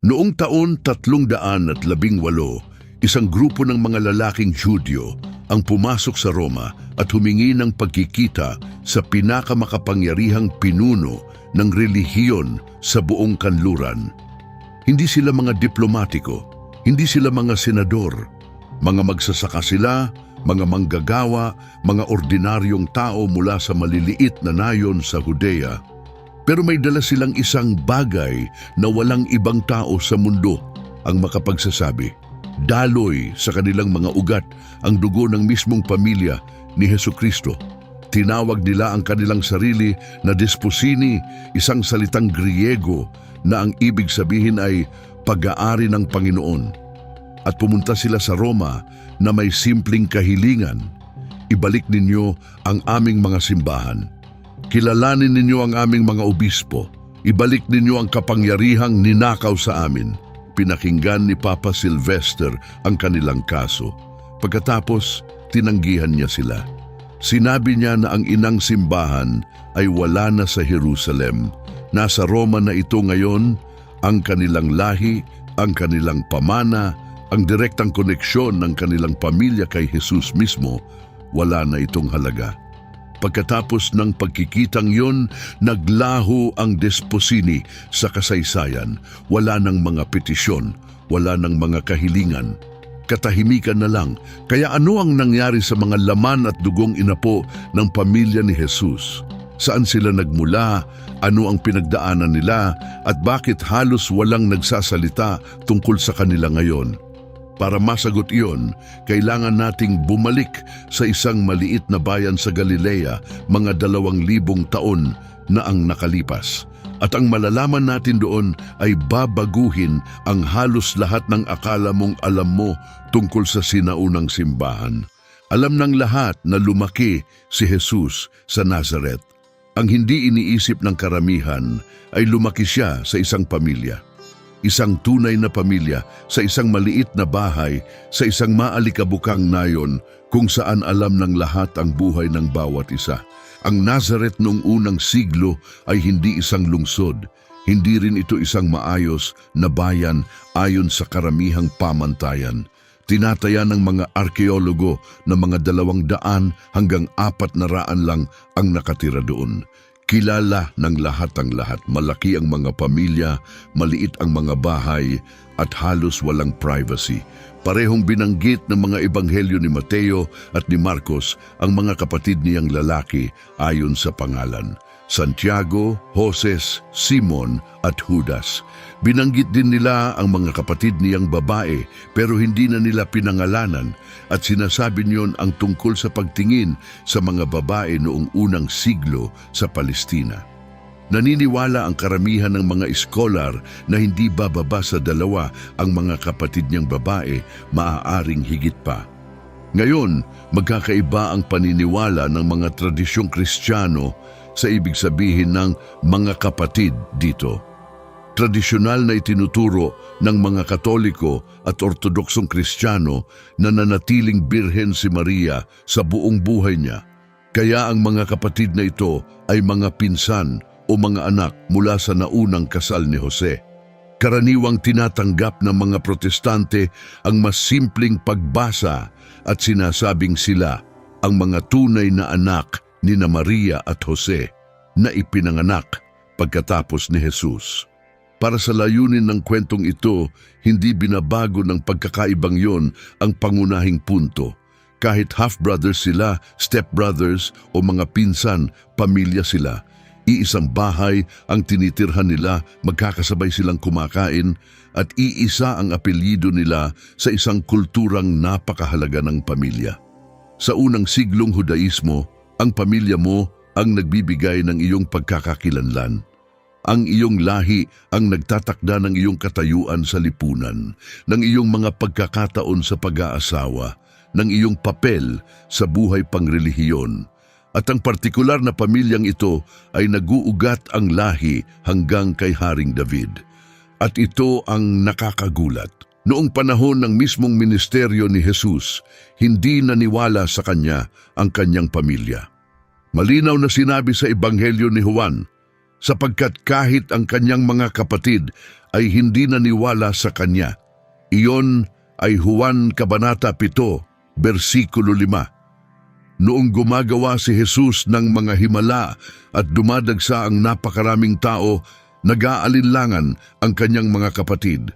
Noong taon 318, isang grupo ng mga lalaking Hudyo ang pumasok sa Roma at humingi ng pagkikita sa pinakamakapangyarihang pinuno ng relihiyon sa buong kanluran. Hindi sila mga diplomatiko, hindi sila mga senador, mga magsasaka sila, mga manggagawa, mga ordinaryong tao mula sa maliliit na nayon sa Judea. Pero may dala silang isang bagay na walang ibang tao sa mundo ang makapagsasabi. Daloy sa kanilang mga ugat ang dugo ng mismong pamilya ni Hesukristo. Tinawag nila ang kanilang sarili na desposini, isang salitang Griego na ang ibig sabihin ay pag-aari ng Panginoon. At pumunta sila sa Roma na may simpleng kahilingan. Ibalik ninyo ang aming mga simbahan. Kilalanin ninyo ang aming mga obispo. Ibalik ninyo ang kapangyarihang ninakaw sa amin. Pinakinggan ni Papa Sylvester ang kanilang kaso. Pagkatapos, tinanggihan niya sila. Sinabi niya na ang inang simbahan ay wala na sa Jerusalem. Nasa Roma na ito ngayon, ang kanilang lahi, ang kanilang pamana, ang direktang koneksyon ng kanilang pamilya kay Jesus mismo, wala na itong halaga. Pagkatapos ng pagkikitang yon, naglaho ang desposini sa kasaysayan. Wala ng mga petisyon, wala ng mga kahilingan. Katahimikan na lang. Kaya ano ang nangyari sa mga laman at dugong inapo ng pamilya ni Jesus? Saan sila nagmula? Ano ang pinagdaanan nila? At bakit halos walang nagsasalita tungkol sa kanila ngayon? Para masagot iyon, kailangan nating bumalik sa isang maliit na bayan sa Galilea mga 2,000 taon na ang nakalipas. At ang malalaman natin doon ay babaguhin ang halos lahat ng akala mong alam mo tungkol sa sinaunang simbahan. Alam ng lahat na lumaki si Jesus sa Nazareth. Ang hindi iniisip ng karamihan ay lumaki siya sa isang pamilya. Isang tunay na pamilya sa isang maliit na bahay sa isang maalikabukang nayon kung saan alam ng lahat ang buhay ng bawat isa. Ang Nazareth noong unang siglo ay hindi isang lungsod. Hindi rin ito isang maayos na bayan ayon sa karamihang pamantayan. Tinataya ng mga arkeologo na mga 200 hanggang 400 lang ang nakatira doon. Kilala ng lahat ang lahat. Malaki ang mga pamilya, maliit ang mga bahay, at halos walang privacy. Parehong binanggit ng mga ebanghelyo ni Mateo at ni Marcos ang mga kapatid niyang lalaki ayon sa pangalan. Santiago, Joses, Simon at Judas. Binanggit din nila ang mga kapatid niyang babae pero hindi na nila pinangalanan at sinasabi niyon ang tungkol sa pagtingin sa mga babae noong unang siglo sa Palestina. Naniniwala ang karamihan ng mga iskolar na hindi bababa sa 2 ang mga kapatid niyang babae, maaaring higit pa. Ngayon, magkakaiba ang paniniwala ng mga tradisyong Kristiyano sa ibig sabihin ng mga kapatid dito. Tradisyonal na itinuturo ng mga Katoliko at Ortodoksong Kristiyano na nanatiling birhen si Maria sa buong buhay niya. Kaya ang mga kapatid na ito ay mga pinsan o mga anak mula sa naunang kasal ni Jose. Karaniwang tinatanggap ng mga Protestante ang mas simpleng pagbasa at sinasabing sila ang mga tunay na anak ni Maria at Jose na ipinanganak pagkatapos ni Jesus. Para sa layunin ng kwentong ito, hindi binabago ng pagkakaibang yon ang pangunahing punto. Kahit half-brothers sila, step-brothers o mga pinsan, pamilya sila. Iisang bahay ang tinitirhan nila, magkakasabay silang kumakain at iisa ang apelyido nila sa isang kulturang napakahalaga ng pamilya. Sa unang siglong Judaismo, ang pamilya mo ang nagbibigay ng iyong pagkakakilanlan. Ang iyong lahi ang nagtatakda ng iyong katayuan sa lipunan, ng iyong mga pagkakataon sa pag-aasawa, ng iyong papel sa buhay pangrelihiyon. At ang partikular na pamilyang ito ay naguugat ang lahi hanggang kay Haring David. At ito ang nakakagulat. Noong panahon ng mismong ministeryo ni Jesus, hindi naniwala sa kanya ang kanyang pamilya. Malinaw na sinabi sa Ebanghelyo ni Juan, sapagkat kahit ang kanyang mga kapatid ay hindi naniwala sa kanya. Iyon ay Juan Kabanata 7, versikulo 5. Noong gumagawa si Jesus ng mga himala at dumadagsa ang napakaraming tao, nag-aalinlangan ang kanyang mga kapatid.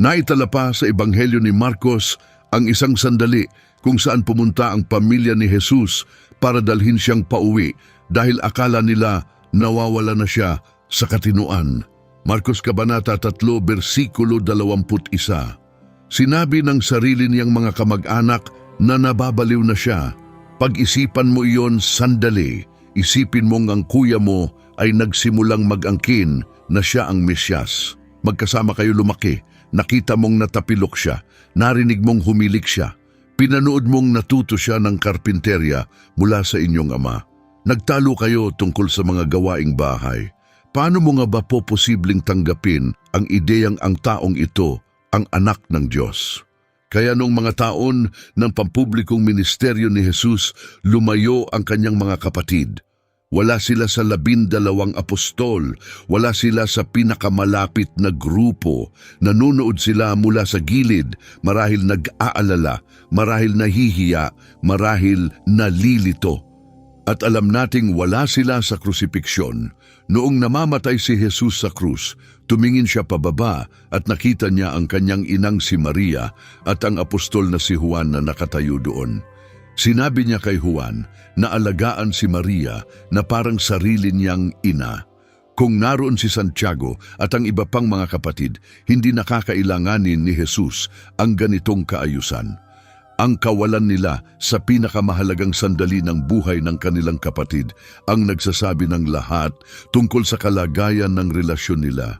Naitala pa sa Ebanghelyo ni Marcos ang isang sandali kung saan pumunta ang pamilya ni Jesus para dalhin siyang pauwi dahil akala nila nawawala na siya sa katinuan. Marcos Kabanata 3, versikulo 21. Sinabi ng sarili niyang mga kamag-anak na nababaliw na siya. Pag-isipan mo iyon sandali, isipin mong ang kuya mo ay nagsimulang mag-angkin na siya ang Mesyas. Magkasama kayo lumaki, nakita mong natapilok siya, narinig mong humilik siya, pinanood mong natuto siya ng karpinterya mula sa inyong ama. Nagtalo kayo tungkol sa mga gawaing bahay. Paano mo nga ba po posibleng tanggapin ang ideyang ang taong ito ang anak ng Diyos? Kaya noong mga taon ng pampublikong ministeryo ni Jesus, lumayo ang kanyang mga kapatid. Wala sila sa 12 apostol, wala sila sa pinakamalapit na grupo. Nanunood sila mula sa gilid, marahil nag-aalala, marahil nahihiya, marahil nalilito. At alam nating wala sila sa krusipiksyon. Noong namamatay si Jesus sa krus, tumingin siya pababa at nakita niya ang kanyang inang si Maria at ang apostol na si Juan na nakatayo doon. Sinabi niya kay Juan na alagaan si Maria na parang sarili niyang ina. Kung naroon si Santiago at ang iba pang mga kapatid, hindi nakakailanganin ni Jesus ang ganitong kaayusan. Ang kawalan nila sa pinakamahalagang sandali ng buhay ng kanilang kapatid ang nagsasabi ng lahat tungkol sa kalagayan ng relasyon nila.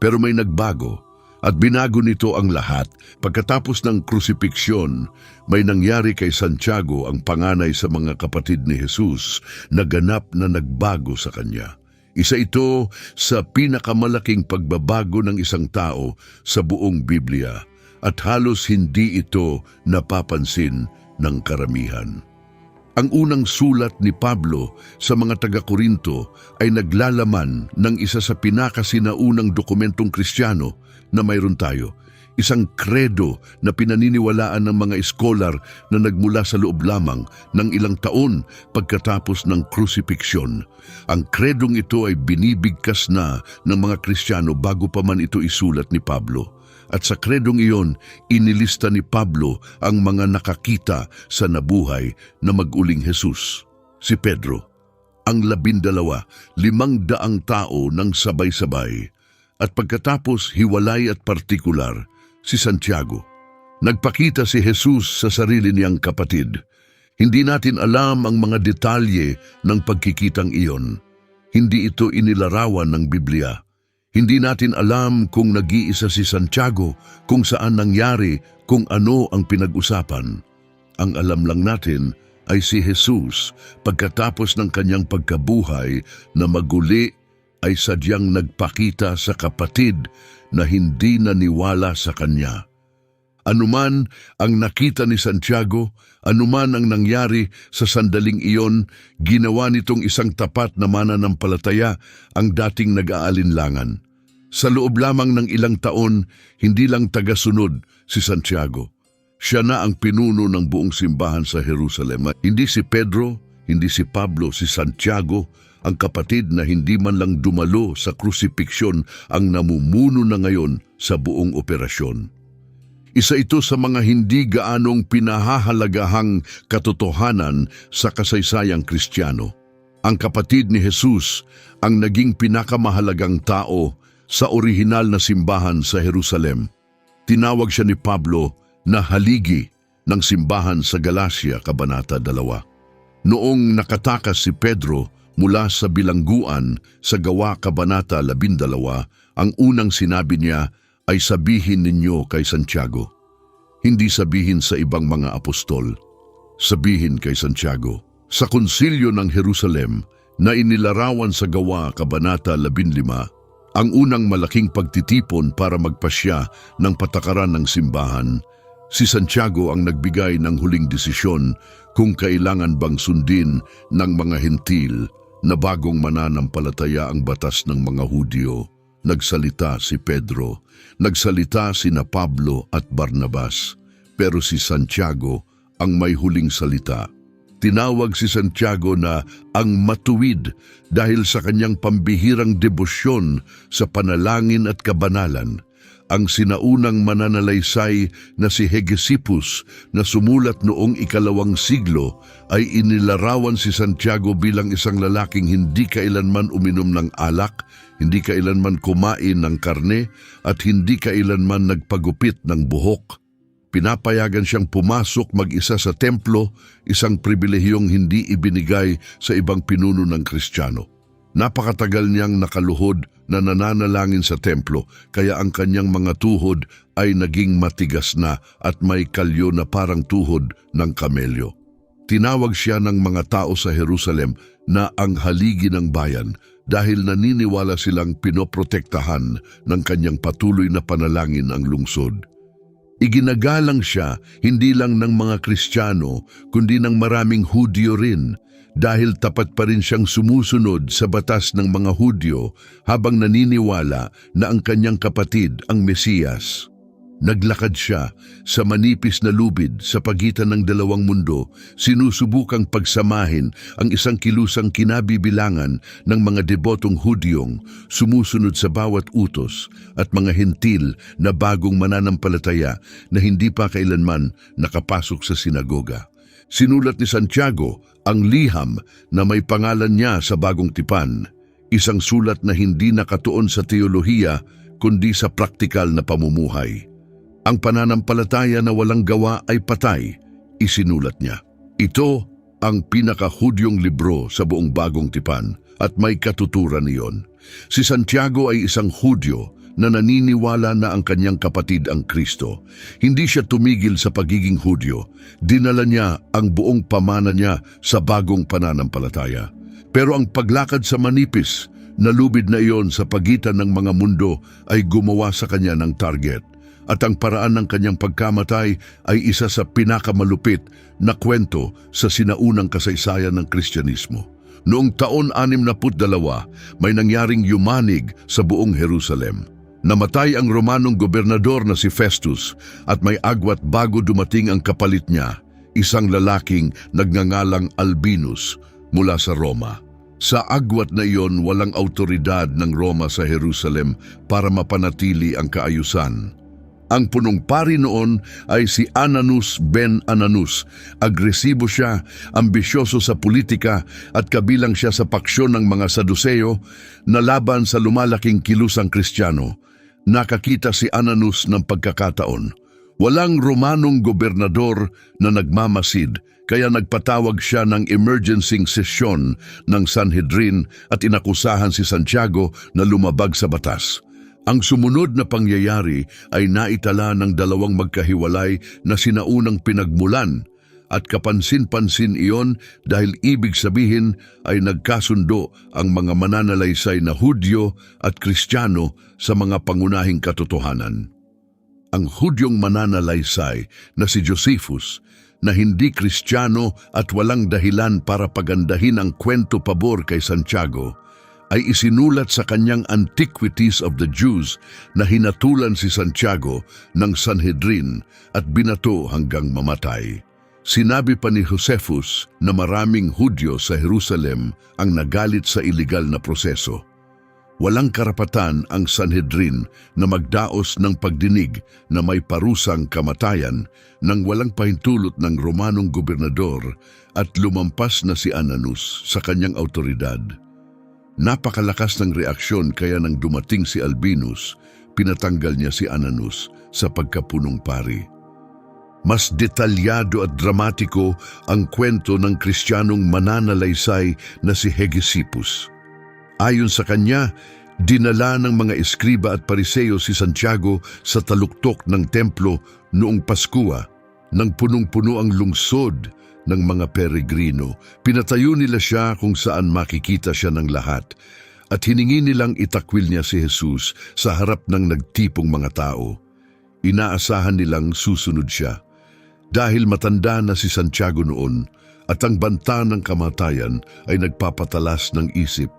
Pero may nagbago at binago nito ang lahat. Pagkatapos ng krusipiksyon, may nangyari kay Santiago, ang panganay sa mga kapatid ni Jesus, na ganap na nagbago sa kanya. Isa ito sa pinakamalaking pagbabago ng isang tao sa buong Biblia. At halos hindi ito napapansin ng karamihan. Ang unang sulat ni Pablo sa mga taga-Korinto ay naglalaman ng isa sa pinakasinaunang dokumentong Kristiyano na mayroon tayo. Isang kredo na pinaniniwalaan ng mga eskolar na nagmula sa loob lamang ng ilang taon pagkatapos ng krusipiksyon. Ang kredong ito ay binibigkas na ng mga Kristiyano bago pa man ito isulat ni Pablo. At sa kredong iyon, inilista ni Pablo ang mga nakakita sa nabuhay na mag-uling Jesus. Si Pedro, ang 12, 500 tao ng sabay-sabay. At pagkatapos hiwalay at partikular, si Santiago. Nagpakita si Jesus sa sarili niyang kapatid. Hindi natin alam ang mga detalye ng pagkikitang iyon. Hindi ito inilarawan ng Biblia. Hindi natin alam kung nag-iisa si Santiago, kung saan nangyari, kung ano ang pinag-usapan. Ang alam lang natin ay si Jesus, pagkatapos ng kanyang pagkabuhay na maguli, ay sadyang nagpakita sa kapatid na hindi naniwala sa kanya. Anuman ang nakita ni Santiago, anuman ang nangyari sa sandaling iyon, ginawa nitong isang tapat na mananampalataya ang dating nag-aalinlangan. Sa loob lamang ng ilang taon, hindi lang tagasunod si Santiago. Siya na ang pinuno ng buong simbahan sa Jerusalem. Hindi si Pedro, hindi si Pablo, si Santiago, ang kapatid na hindi man lang dumalo sa krusipiksyon ang namumuno na ngayon sa buong operasyon. Isa ito sa mga hindi gaanong pinahahalagahang katotohanan sa kasaysayang Kristiyano. Ang kapatid ni Jesus ang naging pinakamahalagang tao sa orihinal na simbahan sa Jerusalem. Tinawag siya ni Pablo na haligi ng simbahan sa Galacia, Kabanata 2. Noong nakatakas si Pedro mula sa bilangguan sa Gawa, Kabanata 12, ang unang sinabi niya ay sabihin ninyo kay Santiago. Hindi sabihin sa ibang mga apostol, sabihin kay Santiago. Sa konsilyo ng Jerusalem na inilarawan sa Gawa, Kabanata 15, ang unang malaking pagtitipon para magpasya ng patakaran ng simbahan, si Santiago ang nagbigay ng huling desisyon kung kailangan bang sundin ng mga Hentil na bagong mananampalataya ang batas ng mga Hudyo Nagsalita si Pedro, nagsalita sina Pablo at Barnabas, pero si Santiago ang may huling salita. Tinawag si Santiago na ang matuwid dahil sa kanyang pambihirang debosyon sa panalangin at kabanalan. Ang sinaunang mananalaysay na si Hegesippus na sumulat noong 2nd siglo ay inilarawan si Santiago bilang isang lalaking hindi kailanman uminom ng alak, hindi kailanman kumain ng karne at hindi kailanman nagpagupit ng buhok. Pinapayagan siyang pumasok mag-isa sa templo, isang pribilehiyong hindi ibinigay sa ibang pinuno ng Kristiyano. Napakatagal niyang nakaluhod na nananalangin sa templo, kaya ang kanyang mga tuhod ay naging matigas na at may kalyo na parang tuhod ng kamelyo. Tinawag siya ng mga tao sa Jerusalem na ang haligi ng bayan dahil naniniwala silang pinoprotektahan ng kanyang patuloy na panalangin ang lungsod. Iginagalang siya hindi lang ng mga Kristiyano kundi ng maraming Hudyo rin dahil tapat pa rin siyang sumusunod sa batas ng mga Hudyo habang naniniwala na ang kanyang kapatid ang Mesiyas. Naglakad siya sa manipis na lubid sa pagitan ng dalawang mundo, sinusubukang pagsamahin ang isang kilusang kinabibilangan ng mga debotong Hudyong sumusunod sa bawat utos at mga hentil na bagong mananampalataya na hindi pa kailanman nakapasok sa sinagoga. Sinulat ni Santiago ang liham na may pangalan niya sa Bagong Tipan, isang sulat na hindi nakatuon sa teolohiya kundi sa praktikal na pamumuhay. Ang pananampalataya na walang gawa ay patay, isinulat niya. Ito ang pinakahudyong libro sa buong Bagong Tipan at may katuturan niyon. Si Santiago ay isang Hudyo na naniniwala na ang kanyang kapatid ang Kristo. Hindi siya tumigil sa pagiging Hudyo. Dinala niya ang buong pamana niya sa bagong pananampalataya. Pero ang paglakad sa manipis na lubid na iyon sa pagitan ng mga mundo ay gumawa sa kanya ng target. At ang paraan ng kanyang pagkamatay ay isa sa pinakamalupit na kwento sa sinaunang kasaysayan ng Kristyanismo. Noong taon 62, may nangyaring yumanig sa buong Jerusalem. Namatay ang Romanong gobernador na si Festus at may agwat bago dumating ang kapalit niya, isang lalaking nagngangalang Albinus mula sa Roma. Sa agwat na iyon, walang autoridad ng Roma sa Jerusalem para mapanatili ang kaayusan. Ang punong pari noon ay si Ananus ben Ananus. Agresibo siya, ambisyoso sa politika at kabilang siya sa paksyon ng mga Saduseo na laban sa lumalaking kilusang Kristiyano. Nakakita si Ananus ng pagkakataon. Walang Romanong gobernador na nagmamasid, kaya nagpatawag siya ng emergency session ng Sanhedrin at inakusahan si Santiago na lumabag sa batas. Ang sumunod na pangyayari ay naitala ng dalawang magkahiwalay na sinaunang pinagmulan at kapansin-pansin iyon dahil ibig sabihin ay nagkasundo ang mga mananalaysay na Hudyo at Kristiyano sa mga pangunahing katotohanan. Ang Hudyong mananalaysay na si Josephus na hindi Kristiyano at walang dahilan para pagandahin ang kwento pabor kay Santiago ay isinulat sa kanyang Antiquities of the Jews na hinatulan si Santiago ng Sanhedrin at binato hanggang mamatay. Sinabi pa ni Josephus na maraming Hudyo sa Jerusalem ang nagalit sa iligal na proseso. Walang karapatan ang Sanhedrin na magdaos ng pagdinig na may parusang kamatayan nang walang pahintulot ng Romanong gobernador at lumampas na si Ananus sa kanyang autoridad. Napakalakas ng reaksyon kaya nang dumating si Albinus, pinatanggal niya si Ananus sa pagkapunong pari. Mas detalyado at dramatiko ang kwento ng Kristiyanong mananalaysay na si Hegesippus. Ayon sa kanya, dinala ng mga eskriba at pariseyo si Santiago sa taluktok ng templo noong Paskua, nang punong-puno ang lungsod ng mga peregrino. Pinatayo nila siya kung saan makikita siya ng lahat at hiningi nilang itakwil niya si Jesus sa harap ng nagtipong mga tao. Inaasahan nilang susunod siya. Dahil matanda na si Santiago noon at ang banta ng kamatayan ay nagpapatalas ng isip.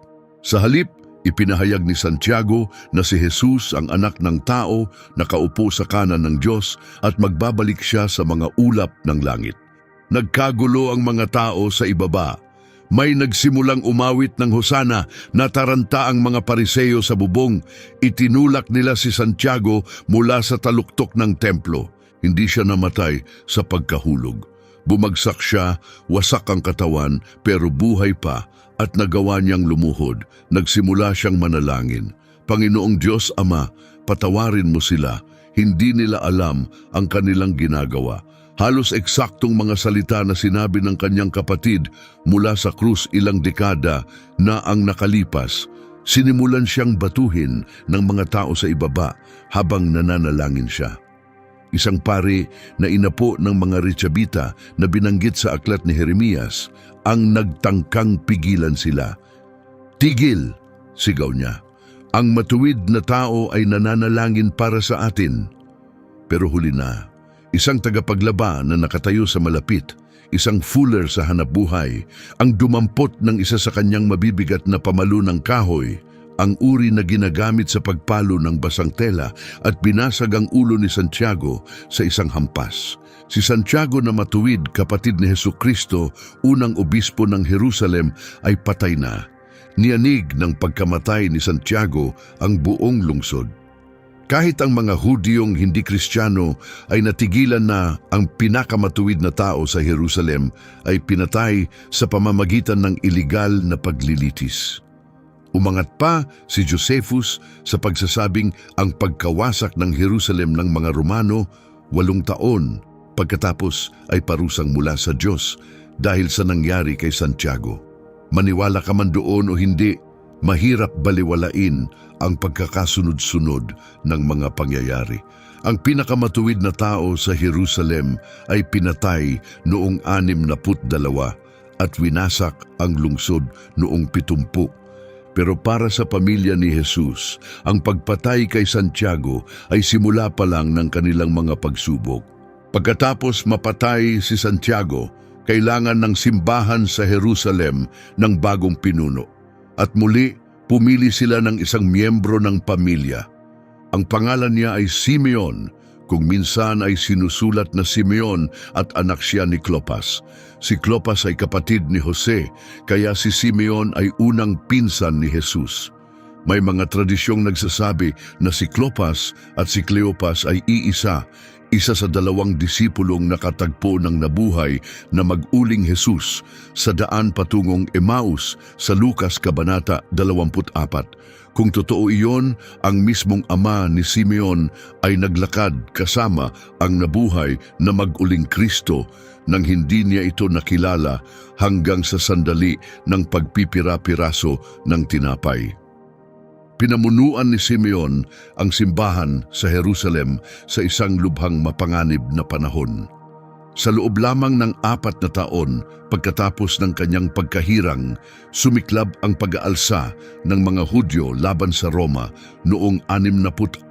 Sa halip, Ipinahayag ni Santiago na si Jesus ang anak ng tao nakaupo sa kanan ng Diyos at magbabalik siya sa mga ulap ng langit. Nagkagulo ang mga tao sa ibaba. May nagsimulang umawit ng hosana, nataranta ang mga Pariseo sa bubong. Itinulak nila si Santiago mula sa taluktok ng templo. Hindi siya namatay sa pagkahulog. Bumagsak siya, wasak ang katawan, pero buhay pa at nagawa niyang lumuhod. Nagsimula siyang manalangin. Panginoong Diyos Ama, patawarin mo sila. Hindi nila alam ang kanilang ginagawa. Halos eksaktong mga salita na sinabi ng kanyang kapatid mula sa krus ilang dekada na ang nakalipas. Sinimulan siyang batuhin ng mga tao sa ibaba habang nananalangin siya. Isang pari na inapo ng mga Rechabita na binanggit sa aklat ni Jeremias ang nagtangkang pigilan sila. "Tigil!" sigaw niya. "Ang matuwid na tao ay nananalangin para sa atin." Pero huli na, isang tagapaglaba na nakatayo sa malapit, isang fuller sa hanapbuhay, ang dumampot ng isa sa kanyang mabibigat na pamalo ng kahoy, ang uri na ginagamit sa pagpalo ng basang tela, at binasag ang ulo ni Santiago sa isang hampas. Si Santiago na matuwid, kapatid ni Hesukristo, unang obispo ng Jerusalem, ay patay na. Niyanig ng pagkamatay ni Santiago ang buong lungsod. Kahit ang mga Hudyong hindi Kristiyano ay natigilan na ang pinakamatuwid na tao sa Jerusalem ay pinatay sa pamamagitan ng iligal na paglilitis. Umangat pa si Josephus sa pagsasabing ang pagkawasak ng Jerusalem ng mga Romano 8 taon pagkatapos ay parusang mula sa Diyos dahil sa nangyari kay Santiago. Maniwala ka man doon o hindi, mahirap baliwalain ang pagkakasunod-sunod ng mga pangyayari. Ang pinakamatuwid na tao sa Jerusalem ay pinatay noong 62 at winasak ang lungsod noong 70. Pero para sa pamilya ni Jesus, ang pagpatay kay Santiago ay simula pa lang ng kanilang mga pagsubok. Pagkatapos mapatay si Santiago, kailangan ng simbahan sa Jerusalem ng bagong pinuno. At muli, pumili sila ng isang miyembro ng pamilya. Ang pangalan niya ay Simeon, kung minsan ay sinusulat na Simeon at anak siya ni Clopas. Si Clopas ay kapatid ni Jose, kaya si Simeon ay unang pinsan ni Jesus. May mga tradisyong nagsasabi na si Clopas at si Cleopas ay iisa, isa sa 2 disipulong nakatagpo ng nabuhay na mag-uling Jesus sa daan patungong Emmaus sa Lucas Kabanata 24. Kung totoo iyon, ang mismong ama ni Simeon ay naglakad kasama ang nabuhay na mag-uling Kristo nang hindi niya ito nakilala hanggang sa sandali ng pagpipira-piraso ng tinapay. Pinamunuan ni Simeon ang simbahan sa Jerusalem sa isang lubhang mapanganib na panahon. Sa loob lamang ng 4 na taon pagkatapos ng kanyang pagkahirang, sumiklab ang pag-aalsa ng mga Hudyo laban sa Roma noong 66.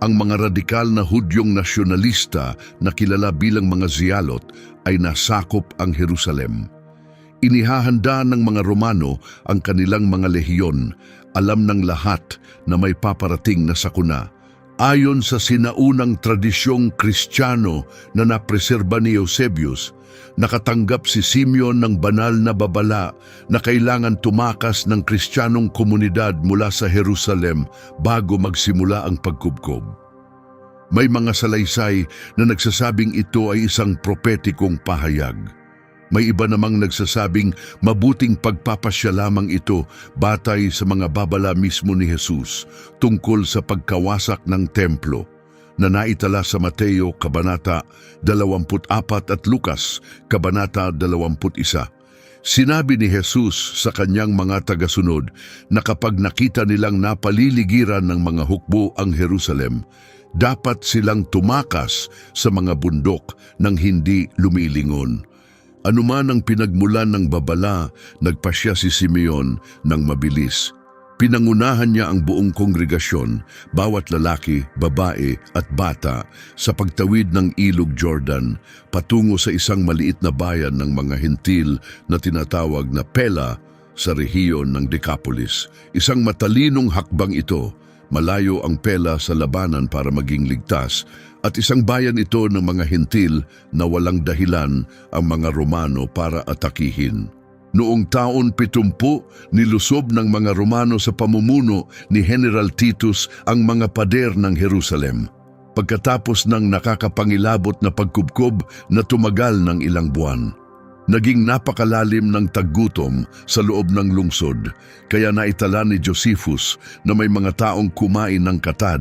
Ang mga radikal na Hudyong nasyonalista na kilala bilang mga Ziyalot ay nasakop ang Jerusalem. Inihahanda ng mga Romano ang kanilang mga lehiyon, alam ng lahat na may paparating na sakuna. Ayon sa sinaunang tradisyong Kristiyano na napreserba ni Eusebius, nakatanggap si Simeon ng banal na babala na kailangan tumakas ng Kristiyanong komunidad mula sa Jerusalem bago magsimula ang pagkubkob. May mga salaysay na nagsasabing ito ay isang propetikong pahayag. May iba namang nagsasabing mabuting pagpapasya lamang ito batay sa mga babala mismo ni Jesus tungkol sa pagkawasak ng templo na naitala sa Mateo Kabanata 24 at Lucas Kabanata 21. Sinabi ni Jesus sa kanyang mga tagasunod na kapag nakita nilang napaliligiran ng mga hukbo ang Jerusalem, dapat silang tumakas sa mga bundok nang hindi lumilingon. Anuman ang pinagmulan ng babala, nagpasya si Simeon ng mabilis. Pinangunahan niya ang buong kongregasyon, bawat lalaki, babae at bata, sa pagtawid ng ilog Jordan patungo sa isang maliit na bayan ng mga Hentil na tinatawag na Pela sa rehiyon ng Decapolis. Isang matalinong hakbang ito, malayo ang Pella sa labanan para maging ligtas, at isang bayan ito ng mga Hentil na walang dahilan ang mga Romano para atakihin. Noong taon 70, nilusob ng mga Romano sa pamumuno ni General Titus ang mga pader ng Jerusalem. Pagkatapos ng nakakapangilabot na pagkubkob na tumagal ng ilang buwan, naging napakalalim ng taggutom sa loob ng lungsod, kaya naitala ni Josephus na may mga taong kumain ng katad,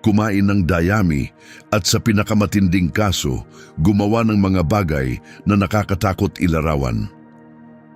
kumain ng dayami, at sa pinakamatinding kaso, gumawa ng mga bagay na nakakatakot ilarawan.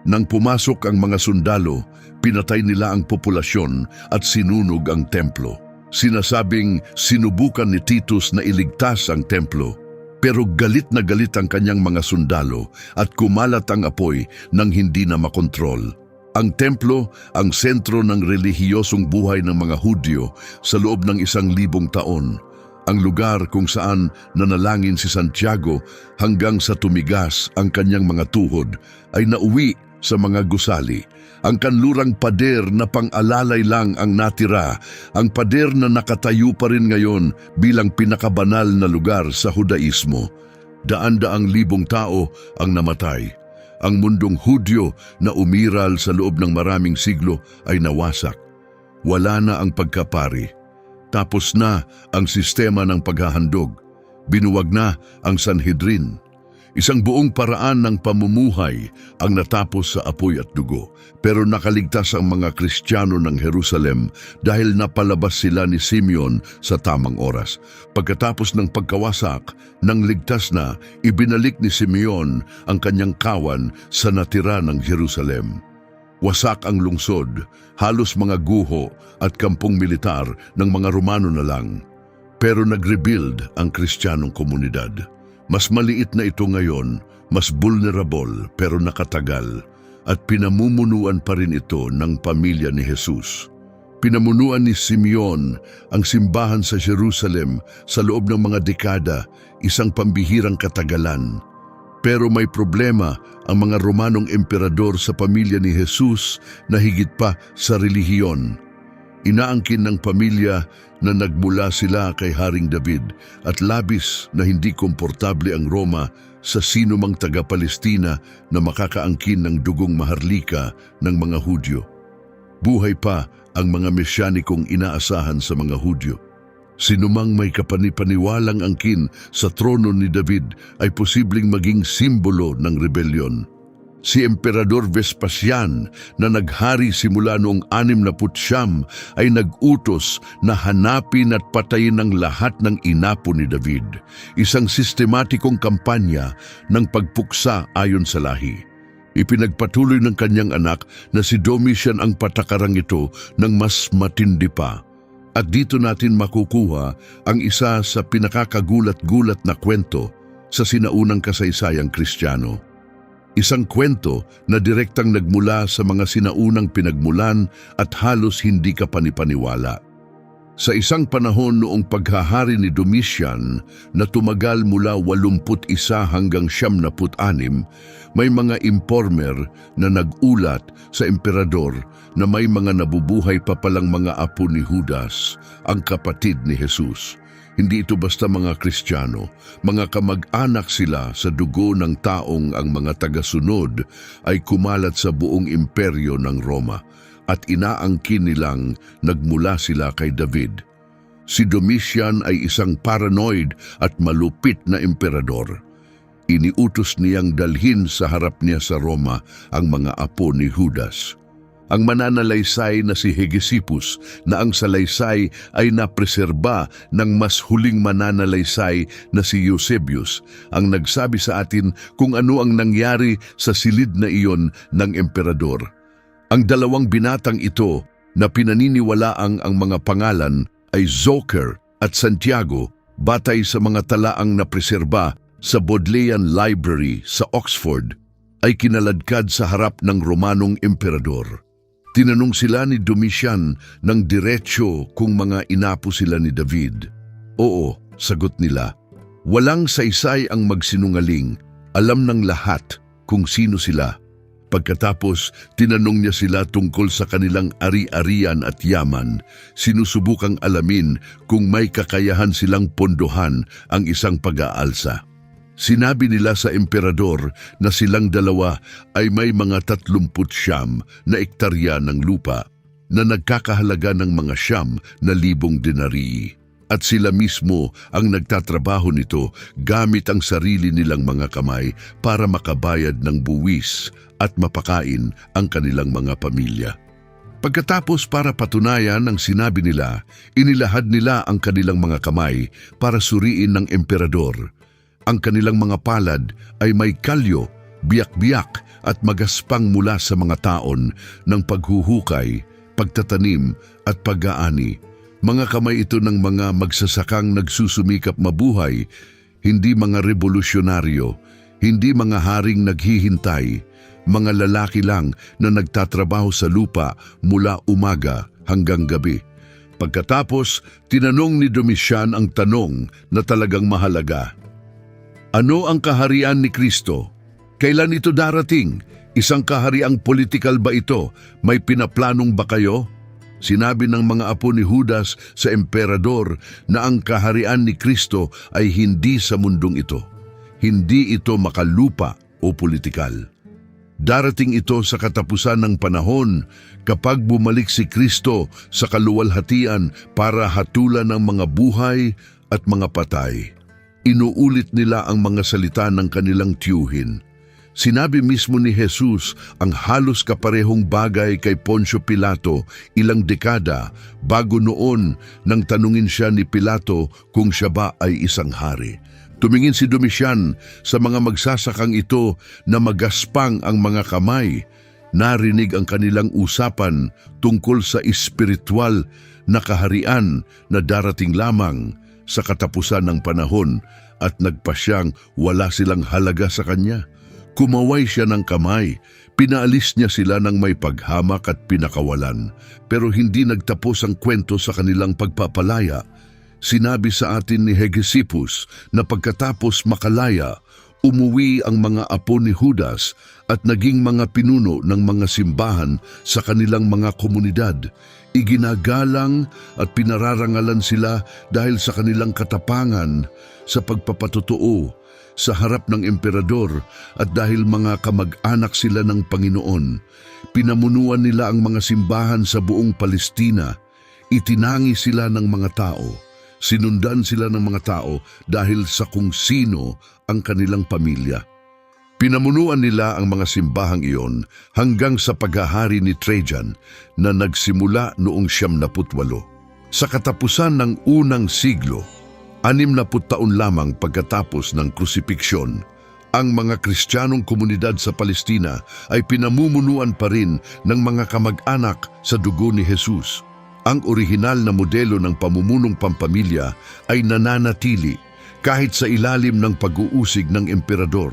Nang pumasok ang mga sundalo, pinatay nila ang populasyon at sinunog ang templo. Sinasabing sinubukan ni Titus na iligtas ang templo, pero galit na galit ang kanyang mga sundalo at kumalat ang apoy nang hindi na makontrol. Ang templo, ang sentro ng relihiyosong buhay ng mga Hudyo sa loob ng 1,000 taon. Ang lugar kung saan nanalangin si Santiago hanggang sa tumigas ang kanyang mga tuhod ay nauwi sa mga gusali. Ang kanlurang pader na pang-alalay lang ang natira, ang pader na nakatayo pa rin ngayon bilang pinakabanal na lugar sa Hudaismo. Daan-daang libong tao ang namatay. Ang mundong Hudyo na umiral sa loob ng maraming siglo ay nawasak. Wala na ang pagkapari. Tapos na ang sistema ng paghahandog. Binuwag na ang Sanhedrin. Isang buong paraan ng pamumuhay ang natapos sa apoy at dugo. Pero nakaligtas ang mga Kristiyano ng Jerusalem dahil napalabas sila ni Simeon sa tamang oras. Pagkatapos ng pagkawasak, nang ligtas na, ibinalik ni Simeon ang kanyang kawan sa natira ng Jerusalem. Wasak ang lungsod, halos mga guho at kampong militar ng mga Romano na lang. Pero nag-rebuild ang Kristiyanong komunidad. Mas maliit na ito ngayon, mas vulnerable pero nakatagal, at pinamumunuan pa rin ito ng pamilya ni Jesus. Pinamunuan ni Simeon ang simbahan sa Jerusalem sa loob ng mga dekada, isang pambihirang katagalan. Pero may problema ang mga Romanong emperador sa pamilya ni Jesus na higit pa sa relihiyon. Inaangkin ng pamilya na nagmula sila kay Haring David at labis na hindi komportable ang Roma sa sinumang taga-Palestina na makakaangkin ng dugong maharlika ng mga Hudyo. Buhay pa ang mga mesyanikong inaasahan sa mga Hudyo. Sinumang may kapanipaniwalang angkin sa trono ni David ay posibleng maging simbolo ng rebelyon. Si Emperador Vespasian na naghari simula noong 69 ay nag-utos na hanapin at patayin ang lahat ng inapo ni David. Isang sistematikong kampanya ng pagpuksa ayon sa lahi. Ipinagpatuloy ng kanyang anak na si Domitian ang patakarang ito ng mas matindi pa. At dito natin makukuha ang isa sa pinakakagulat-gulat na kwento sa sinaunang kasaysayang Kristiyano. Isang kwento na direktang nagmula sa mga sinaunang pinagmulan at halos hindi ka panipaniwala. Sa isang panahon noong paghahari ni Domitian na tumagal mula 81 hanggang 76, may mga informer na nag-ulat sa emperador na may mga nabubuhay pa palang mga apo ni Judas, ang kapatid ni Jesus. Hindi ito basta mga Kristiyano, mga kamag-anak sila sa dugo ng taong ang mga tagasunod ay kumalat sa buong imperyo ng Roma at inaangkin nilang nagmula sila kay David. Si Domitian ay isang paranoid at malupit na emperador. Iniutos niyang dalhin sa harap niya sa Roma ang mga apo ni Judas. Ang mananalaysay na si Hegesippus na ang salaysay ay napreserba ng mas huling mananalaysay na si Eusebius ang nagsabi sa atin kung ano ang nangyari sa silid na iyon ng emperador. Ang dalawang binatang ito na pinaniniwalaang ang mga pangalan ay Zocher at Santiago batay sa mga talaang napreserba sa Bodleian Library sa Oxford ay kinaladkad sa harap ng Romanong emperador. Tinanong sila ni Domitian ng diretsyo kung mga inapo sila ni David. Oo, sagot nila. Walang saysay ang magsinungaling. Alam ng lahat kung sino sila. Pagkatapos, tinanong niya sila tungkol sa kanilang ari-arian at yaman, sinusubukang alamin kung may kakayahan silang pondohan ang isang pag-aalsa. Sinabi nila sa emperador na silang dalawa ay may mga 39 na ektarya ng lupa na nagkakahalaga ng mga 9,000 denari. At sila mismo ang nagtatrabaho nito gamit ang sarili nilang mga kamay para makabayad ng buwis at mapakain ang kanilang mga pamilya. Pagkatapos para patunayan ang sinabi nila, inilahad nila ang kanilang mga kamay para suriin ng emperador. Ang kanilang mga palad ay may kalyo, biyak-biyak at magaspang mula sa mga taon ng paghuhukay, pagtatanim at pag-aani. Mga kamay ito ng mga magsasakang nagsusumikap mabuhay, hindi mga revolusyonaryo, hindi mga haring naghihintay, mga lalaki lang na nagtatrabaho sa lupa mula umaga hanggang gabi. Pagkatapos, tinanong ni Domitian ang tanong na talagang mahalaga. Ano ang kaharian ni Kristo? Kailan ito darating? Isang kahariang politikal ba ito? May pinaplanong ba kayo? Sinabi ng mga apo ni Judas sa emperador na ang kaharian ni Kristo ay hindi sa mundong ito. Hindi ito makalupa o politikal. Darating ito sa katapusan ng panahon kapag bumalik si Kristo sa kaluwalhatian para hatulan ng mga buhay at mga patay. Inuulit nila ang mga salita ng kanilang tiyuhin. Sinabi mismo ni Jesus ang halos kaparehong bagay kay Poncio Pilato ilang dekada bago noon nang tanungin siya ni Pilato kung siya ba ay isang hari. Tumingin si Domitian sa mga magsasakang ito na magaspang ang mga kamay. Narinig ang kanilang usapan tungkol sa espiritual na kaharian na darating lamang sa katapusan ng panahon at nagpasyang wala silang halaga sa kanya. Kumaway siya ng kamay, pinaalis niya sila ng may paghamak at pinakawalan, pero hindi nagtapos ang kwento sa kanilang pagpapalaya. Sinabi sa atin ni Hegesippus na pagkatapos makalaya, umuwi ang mga apo ni Judas at naging mga pinuno ng mga simbahan sa kanilang mga komunidad. Iginagalang at pinararangalan sila dahil sa kanilang katapangan sa pagpapatotoo sa harap ng emperador at dahil mga kamag-anak sila ng Panginoon. Pinamunuan nila ang mga simbahan sa buong Palestina. Itinangi sila ng mga tao. Sinundan sila ng mga tao dahil sa kung sino ang kanilang pamilya. Pinamunuan nila ang mga simbahang iyon hanggang sa paghahari ni Trajan na nagsimula noong 98. Sa katapusan ng unang siglo, 60 taon lamang pagkatapos ng krusipiksyon, ang mga Kristiyanong komunidad sa Palestina ay pinamumunuan pa rin ng mga kamag-anak sa dugo ni Jesus. Ang orihinal na modelo ng pamumunong pampamilya ay nananatili kahit sa ilalim ng pag-uusig ng emperador.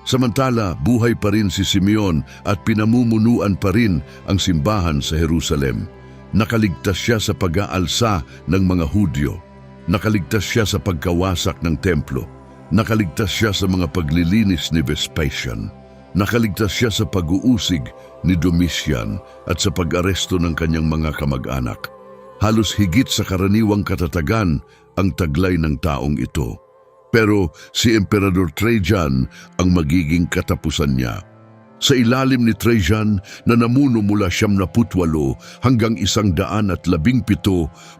Samantala, buhay pa rin si Simeon at pinamumunuan pa rin ang simbahan sa Jerusalem. Nakaligtas siya sa pag-aalsa ng mga Hudyo. Nakaligtas siya sa pagkawasak ng templo. Nakaligtas siya sa mga paglilinis ni Vespasian. Nakaligtas siya sa pag-uusig ni Domitian at sa pag-aresto ng kanyang mga kamag-anak. Halos higit sa karaniwang katatagan ang taglay ng taong ito. Pero si Emperador Trajan ang magiging katapusan niya. Sa ilalim ni Trajan na namuno mula 98 hanggang 117,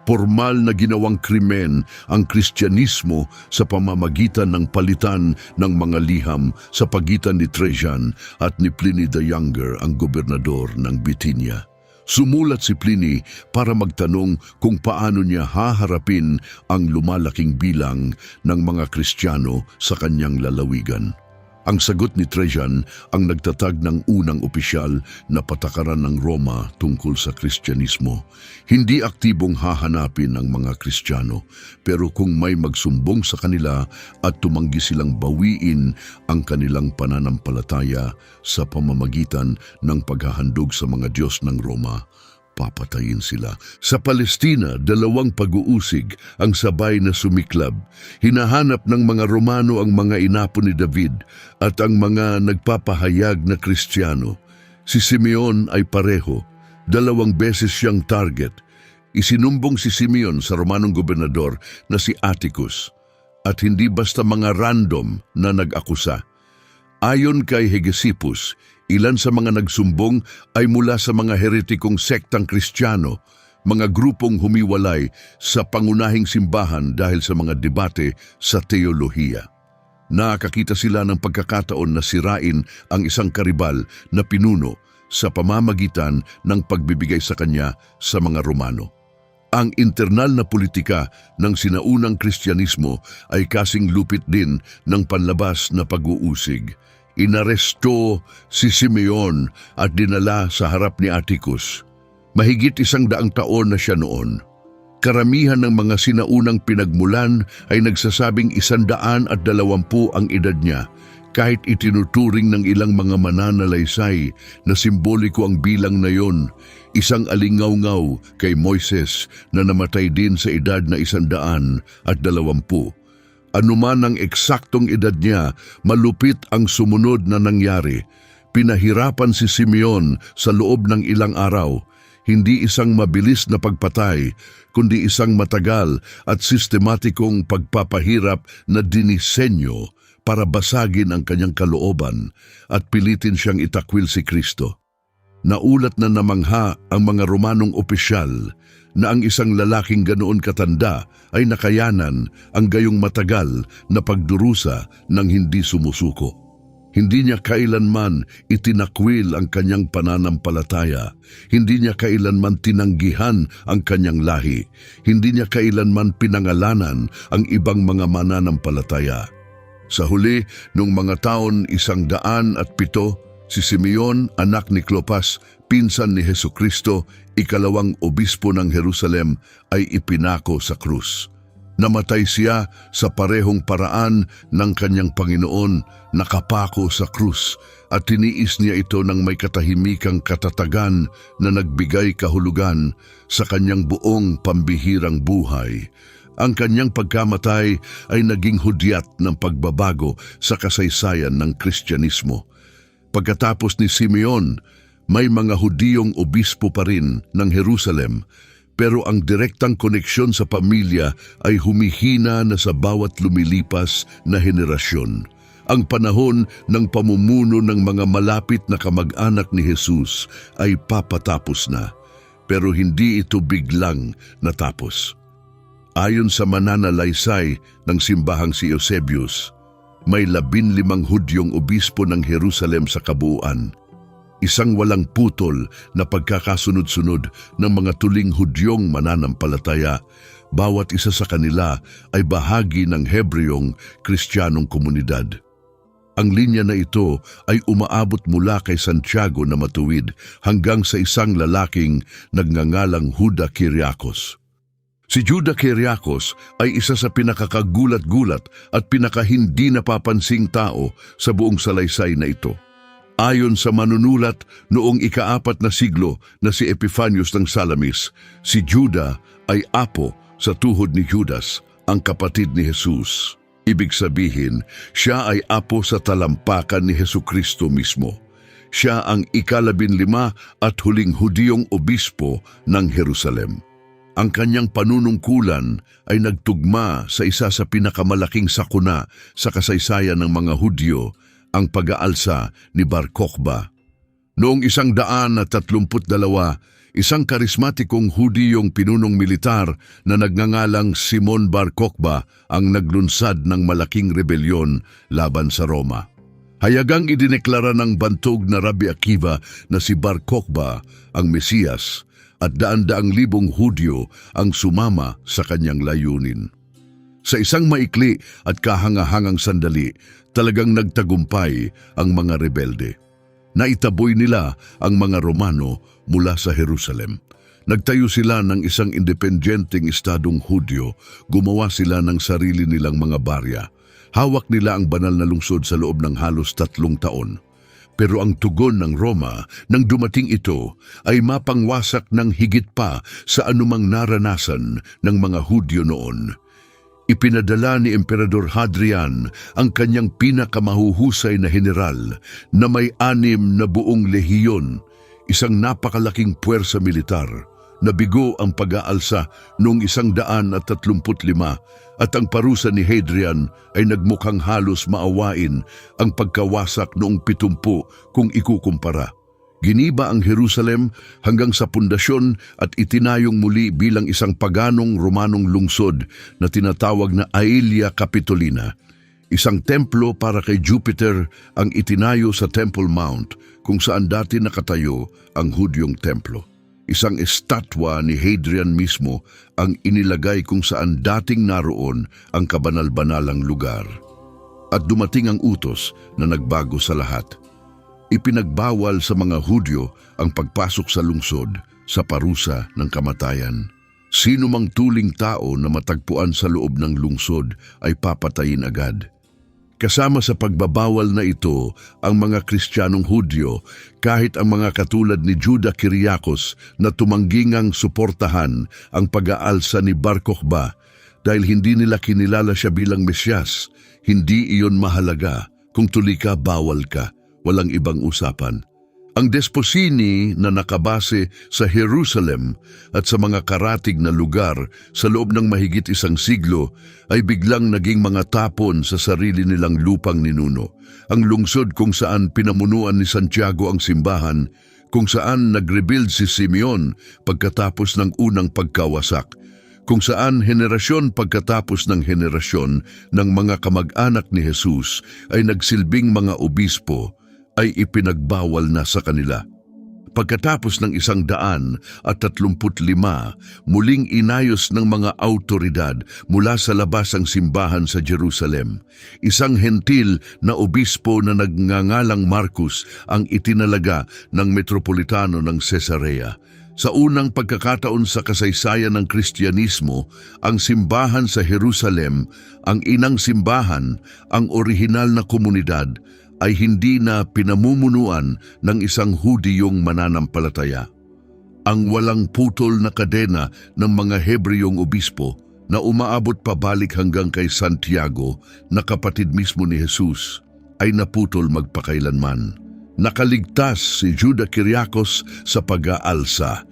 formal na ginawang krimen ang Kristyanismo sa pamamagitan ng palitan ng mga liham sa pagitan ni Trajan at ni Pliny the Younger, ang gobernador ng Bithynia. Sumulat si Pliny para magtanong kung paano niya haharapin ang lumalaking bilang ng mga Kristiyano sa kanyang lalawigan. Ang sagot ni Trajan ang nagtatag ng unang opisyal na patakaran ng Roma tungkol sa Kristyanismo. Hindi aktibong hahanapin ang mga Kristiyano, pero kung may magsumbong sa kanila at tumanggi silang bawiin ang kanilang pananampalataya sa pamamagitan ng paghahandog sa mga Diyos ng Roma, papatayin sila. Sa Palestina, 2 pag-uusig ang sabay na sumiklab. Hinahanap ng mga Romano ang mga inapo ni David at ang mga nagpapahayag na Kristiyano. Si Simeon ay pareho. 2 beses siyang target. Isinumbong si Simeon sa Romanong gobernador na si Atticus. At hindi basta mga random na nag-akusa. Ayon kay Hegesippus, ilan sa mga nagsumbong ay mula sa mga heretikong sektang Kristiyano, mga grupong humiwalay sa pangunahing simbahan dahil sa mga debate sa teolohiya. Nakakita sila ng pagkakataon na sirain ang isang karibal na pinuno sa pamamagitan ng pagbibigay sa kanya sa mga Romano. Ang internal na politika ng sinaunang Kristyanismo ay kasing lupit din ng panlabas na pag-uusig. Inaresto si Simeon at dinala sa harap ni Atticus. Mahigit 100 taon na siya noon. Karamihan ng mga sinaunang pinagmulan ay nagsasabing 120 ang edad niya, kahit itinuturing ng ilang mga mananalaysay na simboliko ang bilang na yon, isang alingaw-ngaw kay Moises na namatay din sa edad na 120. Anuman ang eksaktong edad niya, malupit ang sumunod na nangyari. Pinahirapan si Simeon sa loob ng ilang araw. Hindi isang mabilis na pagpatay, kundi isang matagal at sistematikong pagpapahirap na dinisenyo para basagin ang kanyang kalooban at pilitin siyang itakwil si Kristo. Naulat na namangha ang mga Romanong opisyal na ang isang lalaking ganoon katanda ay nakayanan ang gayong matagal na pagdurusa ng hindi sumusuko. Hindi niya kailanman itinakwil ang kanyang pananampalataya. Hindi niya kailanman tinanggihan ang kanyang lahi. Hindi niya kailanman pinangalanan ang ibang mga mananampalataya. Sa huli, nung mga taon 107, si Simeon, anak ni Clopas, pinsan ni Hesukristo, ikalawang obispo ng Jerusalem, ay ipinako sa krus. Namatay siya sa parehong paraan ng kanyang Panginoon, nakapako sa krus, at tiniis niya ito ng may katahimikang katatagan na nagbigay kahulugan sa kanyang buong pambihirang buhay. Ang kanyang pagkamatay ay naging hudyat ng pagbabago sa kasaysayan ng Kristyanismo. Pagkatapos ni Simeon, may mga Hudiyong obispo pa rin ng Jerusalem, pero ang direktang koneksyon sa pamilya ay humihina na sa bawat lumilipas na henerasyon. Ang panahon ng pamumuno ng mga malapit na kamag-anak ni Jesus ay papatapos na, pero hindi ito biglang natapos. Ayon sa mananalaysay ng simbahang si Eusebius, may 15 Hudyong obispo ng Jerusalem sa kabuuan. Isang walang putol na pagkakasunod-sunod ng mga tuling Hudyong mananampalataya. Bawat isa sa kanila ay bahagi ng Hebreyong Kristiyanong komunidad. Ang linya na ito ay umaabot mula kay Santiago na matuwid hanggang sa isang lalaking nagngangalang Juda Kyriakos. Si Juda Kyriakos ay isa sa pinakakagulat-gulat at pinakahindi napapansing tao sa buong salaysay na ito. Ayon sa manunulat noong ika-4 na siglo na si Epiphanius ng Salamis, si Juda ay apo sa tuhod ni Judas, ang kapatid ni Jesus. Ibig sabihin, siya ay apo sa talampakan ni Hesukristo mismo. Siya ang ika-15 at huling Hudiyong obispo ng Jerusalem. Ang kanyang panunungkulan ay nagtugma sa isa sa pinakamalaking sakuna sa kasaysayan ng mga Hudyo, ang pag-aalsa ni Bar Kokhba. Noong 132, isang karismatikong Hudiyong pinunong militar na nagngangalang Simon Bar Kokhba ang naglunsad ng malaking rebelyon laban sa Roma. Hayagang idineklara ng bantog na Rabbi Akiva na si Bar Kokhba ang Mesiyas at daan-daang libong Hudyo ang sumama sa kanyang layunin. Sa isang maikli at kahangahangang sandali, talagang nagtagumpay ang mga rebelde. Naitaboy nila ang mga Romano mula sa Jerusalem. Nagtayo sila ng isang independenteng estadong Hudyo, gumawa sila ng sarili nilang mga barya. Hawak nila ang banal na lungsod sa loob ng halos 3 taon. Pero ang tugon ng Roma nang dumating ito ay mapangwasak ng higit pa sa anumang naranasan ng mga Hudyo noon. Ipinadala ni Emperador Hadrian ang kanyang pinakamahuhusay na general na may 6 na buong lehiyon, isang napakalaking puwersa militar. Nabigo ang pag-aalsa noong 135 at ang parusa ni Hadrian ay nagmukhang halos maawain ang pagkawasak noong 70 kung ikukumpara. Giniba ang Jerusalem hanggang sa pundasyon at itinayong muli bilang isang paganong Romanong lungsod na tinatawag na Aelia Capitolina. Isang templo para kay Jupiter ang itinayo sa Temple Mount kung saan dati nakatayo ang Hudyong templo. Isang estatwa ni Hadrian mismo ang inilagay kung saan dating naroon ang kabanal-banalang lugar. At dumating ang utos na nagbago sa lahat. Ipinagbawal sa mga Hudyo ang pagpasok sa lungsod sa parusa ng kamatayan. Sino mang tuling tao na matagpuan sa loob ng lungsod ay papatayin agad. Kasama sa pagbabawal na ito ang mga Kristiyanong Hudyo, kahit ang mga katulad ni Judah Kyriakos na tumangging suportahan ang pag-aalsa ni Bar Kokhba dahil hindi nila kinilala siya bilang Mesyas. Hindi iyon mahalaga. Kung tuli ka, bawal ka. Walang ibang usapan. Ang desposini na nakabase sa Jerusalem at sa mga karatig na lugar sa loob ng mahigit 1 siglo ay biglang naging mga tapon sa sarili nilang lupang ninuno. Ang lungsod kung saan pinamunuan ni Santiago ang simbahan, kung saan nag-rebuild si Simeon pagkatapos ng unang pagkawasak, kung saan henerasyon pagkatapos ng henerasyon ng mga kamag-anak ni Jesus ay nagsilbing mga obispo, ay ipinagbawal na sa kanila. Pagkatapos ng 135, muling inayos ng mga autoridad mula sa labas ang simbahan sa Jerusalem. Isang hentil na obispo na nagngangalang Marcus ang itinalaga ng metropolitano ng Caesarea. Sa unang pagkakataon sa kasaysayan ng Kristyanismo, ang simbahan sa Jerusalem, ang inang simbahan, ang orihinal na komunidad, ay hindi na pinamumunuan ng isang Hudiyong mananampalataya. Ang walang putol na kadena ng mga Hebreyong obispo na umaabot pabalik hanggang kay Santiago na kapatid mismo ni Jesus ay naputol magpakailanman. Nakaligtas si Judah Kyriakos sa pag-aalsa.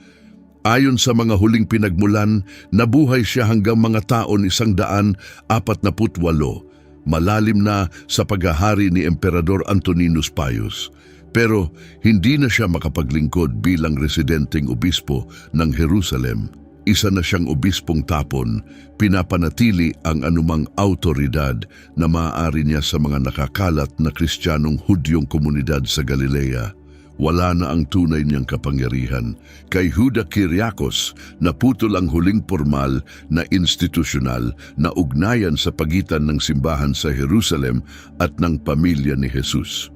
Ayon sa mga huling pinagmulan, nabuhay siya hanggang mga taon 148, malalim na sa paghahari ni Emperador Antoninus Pius. Pero hindi na siya makapaglingkod bilang residenteng obispo ng Jerusalem. Isa na siyang obispong tapon, pinapanatili ang anumang autoridad na maaari niya sa mga nakakalat na Kristiyanong Hudyong komunidad sa Galilea. Wala na ang tunay niyang kapangyarihan. Kay Judah Kyriakos, naputol ang huling formal na institusyonal na ugnayan sa pagitan ng simbahan sa Jerusalem at ng pamilya ni Jesus.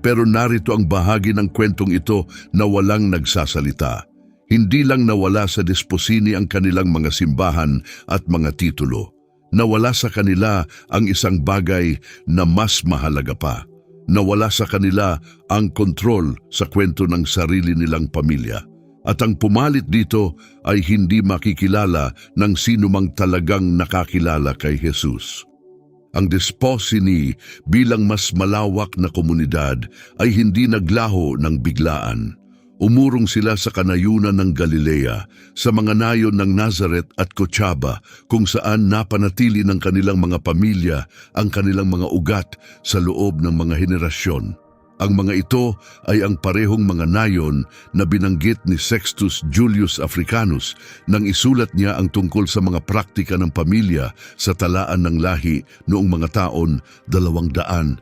Pero narito ang bahagi ng kwentong ito na walang nagsasalita. Hindi lang nawala sa desposini ang kanilang mga simbahan at mga titulo. Nawala sa kanila ang isang bagay na mas mahalaga pa. Nawala sa kanila ang kontrol sa kwento ng sarili nilang pamilya. At ang pumalit dito ay hindi makikilala ng sino mang talagang nakakilala kay Jesus. Ang desposini bilang mas malawak na komunidad ay hindi naglaho ng biglaan. Umurong sila sa kanayunan ng Galilea, sa mga nayon ng Nazaret at Cochaba, kung saan napanatili ng kanilang mga pamilya ang kanilang mga ugat sa loob ng mga henerasyon. Ang mga ito ay ang parehong mga nayon na binanggit ni Sextus Julius Africanus nang isulat niya ang tungkol sa mga praktika ng pamilya sa talaan ng lahi noong mga taon 220.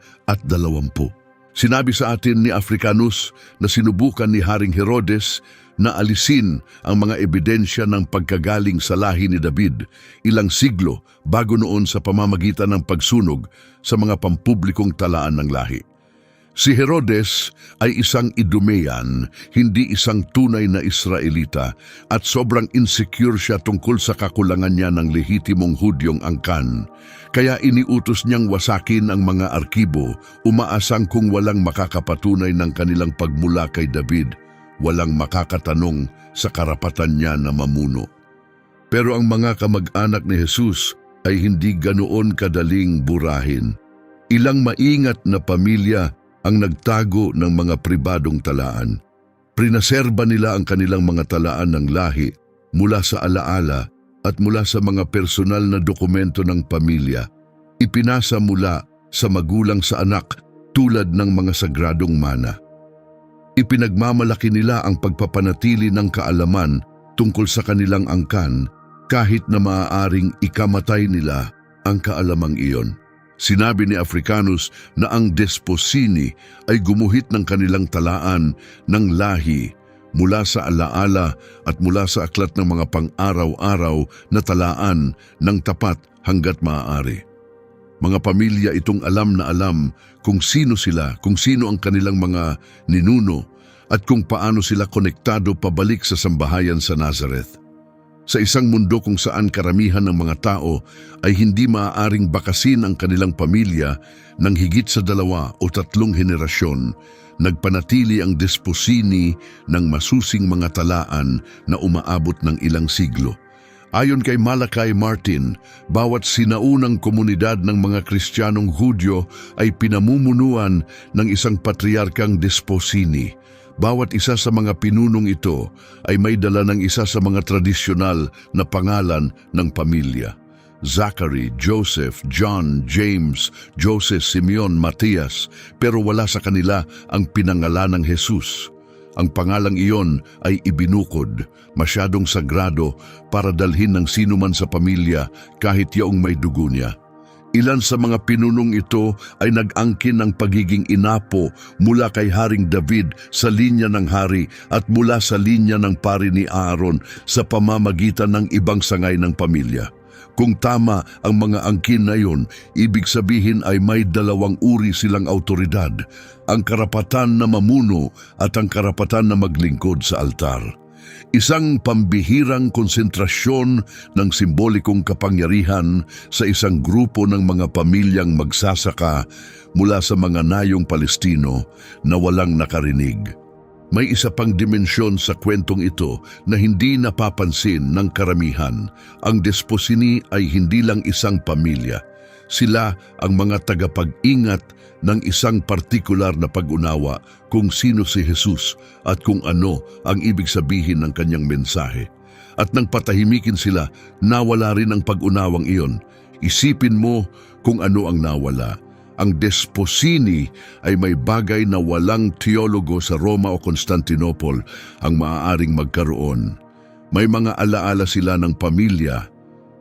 Sinabi sa atin ni Africanus na sinubukan ni Haring Herodes na alisin ang mga ebidensya ng pagkagaling sa lahi ni David ilang siglo bago noon sa pamamagitan ng pagsunog sa mga pampublikong talaan ng lahi. Si Herodes ay isang Idumean, hindi isang tunay na Israelita, at sobrang insecure siya tungkol sa kakulangan niya ng lehitimong Hudyong angkan. Kaya iniutos niyang wasakin ang mga arkibo, umaasang kung walang makakapatunay ng kanilang pagmula kay David, walang makakatanong sa karapatan niya na mamuno. Pero ang mga kamag-anak ni Jesus ay hindi ganoon kadaling burahin. Ilang maingat na pamilya ang nagtago ng mga pribadong talaan. Prinaserba nila ang kanilang mga talaan ng lahi mula sa alaala at mula sa mga personal na dokumento ng pamilya. Ipinasa mula sa magulang sa anak tulad ng mga sagradong mana. Ipinagmamalaki nila ang pagpapanatili ng kaalaman tungkol sa kanilang angkan kahit na maaaring ikamatay nila ang kaalamang iyon. Sinabi ni Africanus na ang Desposini ay gumuhit ng kanilang talaan ng lahi mula sa alaala at mula sa aklat ng mga pang-araw-araw na talaan ng tapat hanggat maaari. Mga pamilya itong alam na alam kung sino sila, kung sino ang kanilang mga ninuno at kung paano sila konektado pabalik sa sambahayan sa Nazareth. Sa isang mundo kung saan karamihan ng mga tao ay hindi maaaring bakasin ang kanilang pamilya ng higit sa 2 o 3 henerasyon, nagpanatili ang Desposini ng masusing mga talaan na umaabot ng ilang siglo. Ayon kay Malachi Martin, bawat sinaunang komunidad ng mga Kristiyanong Hudyo ay pinamumunuan ng isang patriarkang Desposini. Bawat isa sa mga pinunong ito ay may dala ng isa sa mga tradisyonal na pangalan ng pamilya. Zachary, Joseph, John, James, Joseph, Simeon, Matias, pero wala sa kanila ang pinangalanang Jesus. Ang pangalang iyon ay ibinukod, masyadong sagrado para dalhin ng sinuman sa pamilya kahit yaong may dugo niya. Ilan sa mga pinunong ito ay nag-angkin ng pagiging inapo mula kay Haring David sa linya ng hari at mula sa linya ng pari ni Aaron sa pamamagitan ng ibang sangay ng pamilya. Kung tama ang mga angkin na yun, ibig sabihin ay may 2 uri silang autoridad, ang karapatan na mamuno at ang karapatan na maglingkod sa altar. Isang pambihirang konsentrasyon ng simbolikong kapangyarihan sa isang grupo ng mga pamilyang magsasaka mula sa mga nayong Palestino na walang nakarinig. May isa pang dimensyon sa kwentong ito na hindi napapansin ng karamihan. Ang Desposini ay hindi lang isang pamilya. Sila ang mga tagapag-ingat ng isang partikular na pag-unawa kung sino si Jesus at kung ano ang ibig sabihin ng kanyang mensahe. At nang patahimikin sila, nawala rin ang pag-unawang iyon. Isipin mo kung ano ang nawala. Ang Desposini ay may bagay na walang teologo sa Roma o Constantinople ang maaaring magkaroon. May mga alaala sila ng pamilya.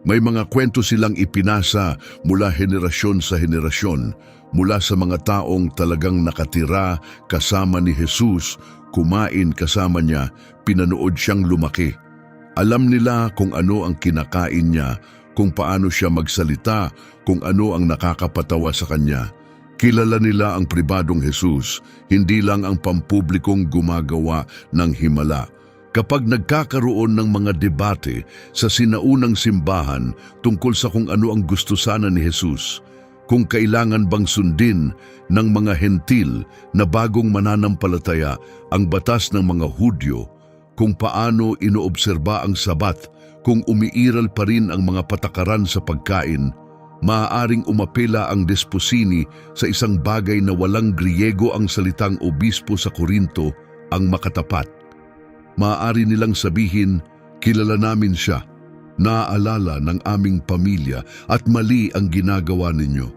May mga kwento silang ipinasa mula henerasyon sa henerasyon, mula sa mga taong talagang nakatira kasama ni Jesus, kumain kasama niya, pinanood siyang lumaki. Alam nila kung ano ang kinakain niya, kung paano siya magsalita, kung ano ang nakakapatawa sa kanya. Kilala nila ang pribadong Jesus, hindi lang ang pampublikong gumagawa ng himala. Kapag nagkakaroon ng mga debate sa sinaunang simbahan tungkol sa kung ano ang gusto sana ni Jesus, kung kailangan bang sundin ng mga hentil na bagong mananampalataya ang batas ng mga Hudyo, kung paano inoobserba ang sabat, kung umiiral pa rin ang mga patakaran sa pagkain, maaaring umapela ang Desposini sa isang bagay na walang Griego ang salitang obispo sa Korinto, ang makatapat. Maaari nilang sabihin, kilala namin siya, naaalala ng aming pamilya at mali ang ginagawa ninyo.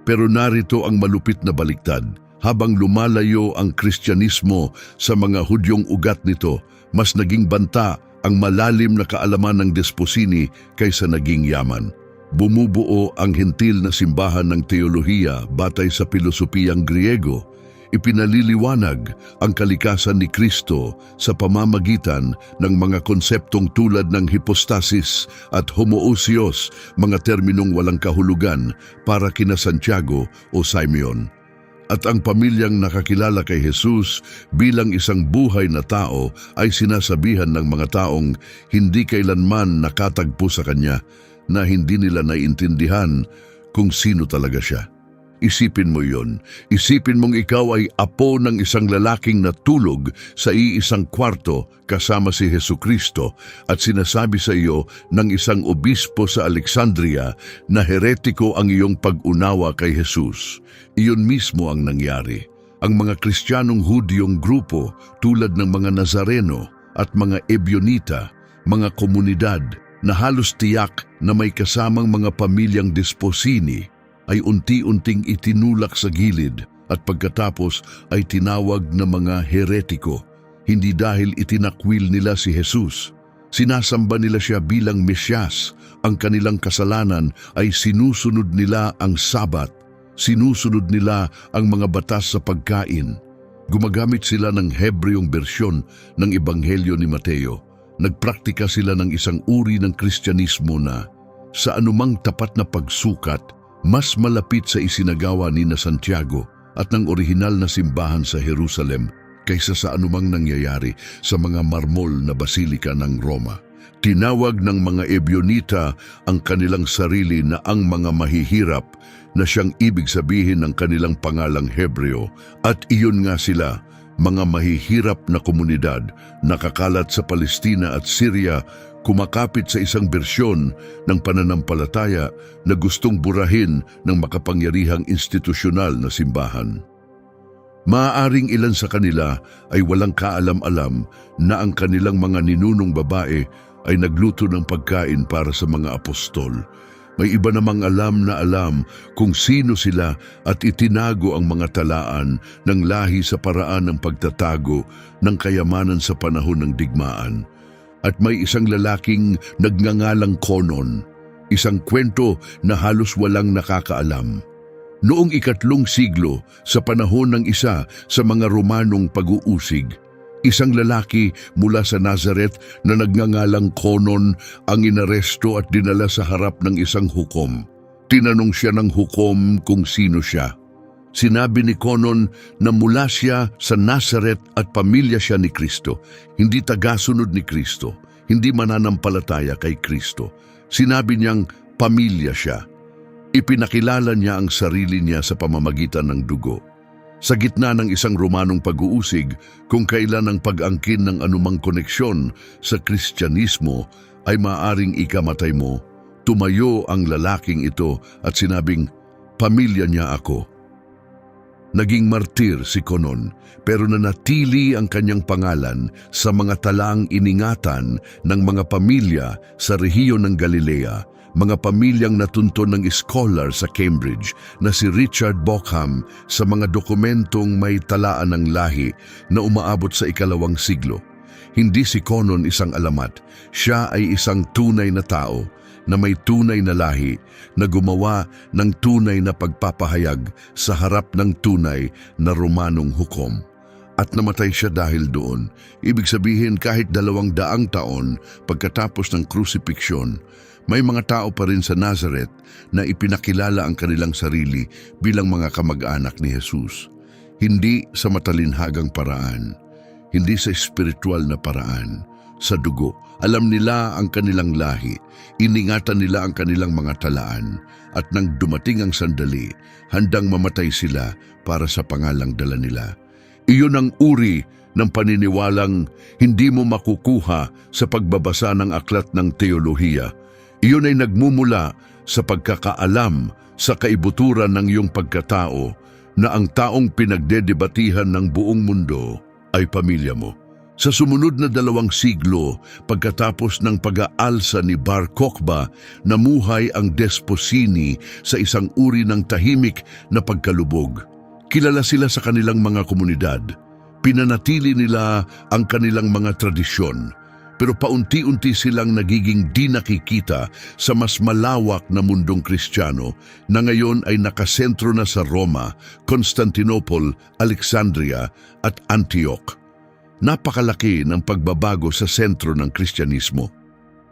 Pero narito ang malupit na baliktad. Habang lumalayo ang Kristyanismo sa mga Hudyong ugat nito, mas naging banta ang malalim na kaalaman ng Desposini kaysa naging yaman. Bumubuo ang hentil na simbahan ng teolohiya batay sa pilosopiyang Griego. Ipinaliliwanag ang kalikasan ni Kristo sa pamamagitan ng mga konseptong tulad ng hypostasis at homoousios, mga terminong walang kahulugan para kina Santiago o Simeon. At ang pamilyang nakakilala kay Jesus bilang isang buhay na tao ay sinasabihan ng mga taong hindi kailanman nakatagpo sa kanya na hindi nila naiintindihan kung sino talaga siya. Isipin mo yon. Isipin mong ikaw ay apo ng isang lalaking natulog sa iisang kwarto kasama si Hesukristo at sinasabi sa iyo ng isang obispo sa Alexandria na heretiko ang iyong pag-unawa kay Jesus. Iyon mismo ang nangyari. Ang mga Kristiyanong Hudyong grupo tulad ng mga Nazareno at mga Ebyonita, mga komunidad na halos tiyak na may kasamang mga pamilyang Desposini, ay unti-unting itinulak sa gilid at pagkatapos ay tinawag na mga heretiko. Hindi dahil itinakwil nila si Jesus. Sinasamba nila siya bilang Mesyas. Ang kanilang kasalanan ay sinusunod nila ang Sabat. Sinusunod nila ang mga batas sa pagkain. Gumagamit sila ng Hebreong bersyon ng Ebanghelyo ni Mateo. Nagpraktika sila ng isang uri ng Kristyanismo na sa anumang tapat na pagsukat, mas malapit sa isinagawa ni na Santiago at ng orihinal na simbahan sa Jerusalem kaysa sa anumang nangyayari sa mga marmol na basilika ng Roma. Tinawag ng mga Ebyonita ang kanilang sarili na ang mga mahihirap na siyang ibig sabihin ng kanilang pangalang Hebreo, at iyon nga sila, mga mahihirap na komunidad nakakalat sa Palestina at Syria, kumakapit sa isang bersyon ng pananampalataya na gustong burahin ng makapangyarihang institusyonal na simbahan. Maaaring ilan sa kanila ay walang kaalam-alam na ang kanilang mga ninunong babae ay nagluto ng pagkain para sa mga apostol. May iba namang alam na alam kung sino sila at itinago ang mga talaan ng lahi sa paraan ng pagtatago ng kayamanan sa panahon ng digmaan. At may isang lalaking nagngangalang Konon, isang kwento na halos walang nakakaalam. Noong 3 siglo, sa panahon ng isa sa mga Romanong pag-uusig, isang lalaki mula sa Nazareth na nagngangalang Konon ang inaresto at dinala sa harap ng isang hukom. Tinanong siya ng hukom kung sino siya. Sinabi ni Konon na mula siya sa Nazareth at pamilya siya ni Kristo, hindi tagasunod ni Kristo, hindi mananampalataya kay Kristo. Sinabi niyang pamilya siya. Ipinakilala niya ang sarili niya sa pamamagitan ng dugo. Sa gitna ng isang Romanong pag-uusig, kung kailan ang pag-angkin ng anumang koneksyon sa Kristyanismo ay maaring ikamatay mo, tumayo ang lalaking ito at sinabing, pamilya niya ako. Naging martir si Konon, pero nanatili ang kanyang pangalan sa mga talang iningatan ng mga pamilya sa rehiyon ng Galilea, mga pamilyang natunton ng scholar sa Cambridge na si Richard Bauckham sa mga dokumentong may talaan ng lahi na umaabot sa 2 siglo. Hindi si Konon isang alamat, siya ay isang tunay na tao na may tunay na lahi na gumawa ng tunay na pagpapahayag sa harap ng tunay na Romanong hukom. At namatay siya dahil doon. Ibig sabihin kahit 200 taon pagkatapos ng crucifixion, may mga tao pa rin sa Nazareth na ipinakilala ang kanilang sarili bilang mga kamag-anak ni Jesus. Hindi sa matalinhagang paraan, hindi sa espiritual na paraan, sa dugo. Alam nila ang kanilang lahi, iningatan nila ang kanilang mga talaan, at nang dumating ang sandali, handang mamatay sila para sa pangalang dala nila. Iyon ang uri ng paniniwalang hindi mo makukuha sa pagbabasa ng aklat ng teolohiya. Iyon ay nagmumula sa pagkakaalam sa kaibuturan ng iyong pagkatao na ang taong pinagdedebatihan ng buong mundo ay pamilya mo. Sa sumunod na 2 siglo, pagkatapos ng pag-aalsa ni Bar Kokhba, namuhay ang Desposini sa isang uri ng tahimik na pagkalubog. Kilala sila sa kanilang mga komunidad. Pinanatili nila ang kanilang mga tradisyon. Pero paunti-unti silang nagiging di nakikita sa mas malawak na mundong Kristiyano na ngayon ay nakasentro na sa Roma, Constantinople, Alexandria at Antioch. Napakalaki ng pagbabago sa sentro ng Kristyanismo.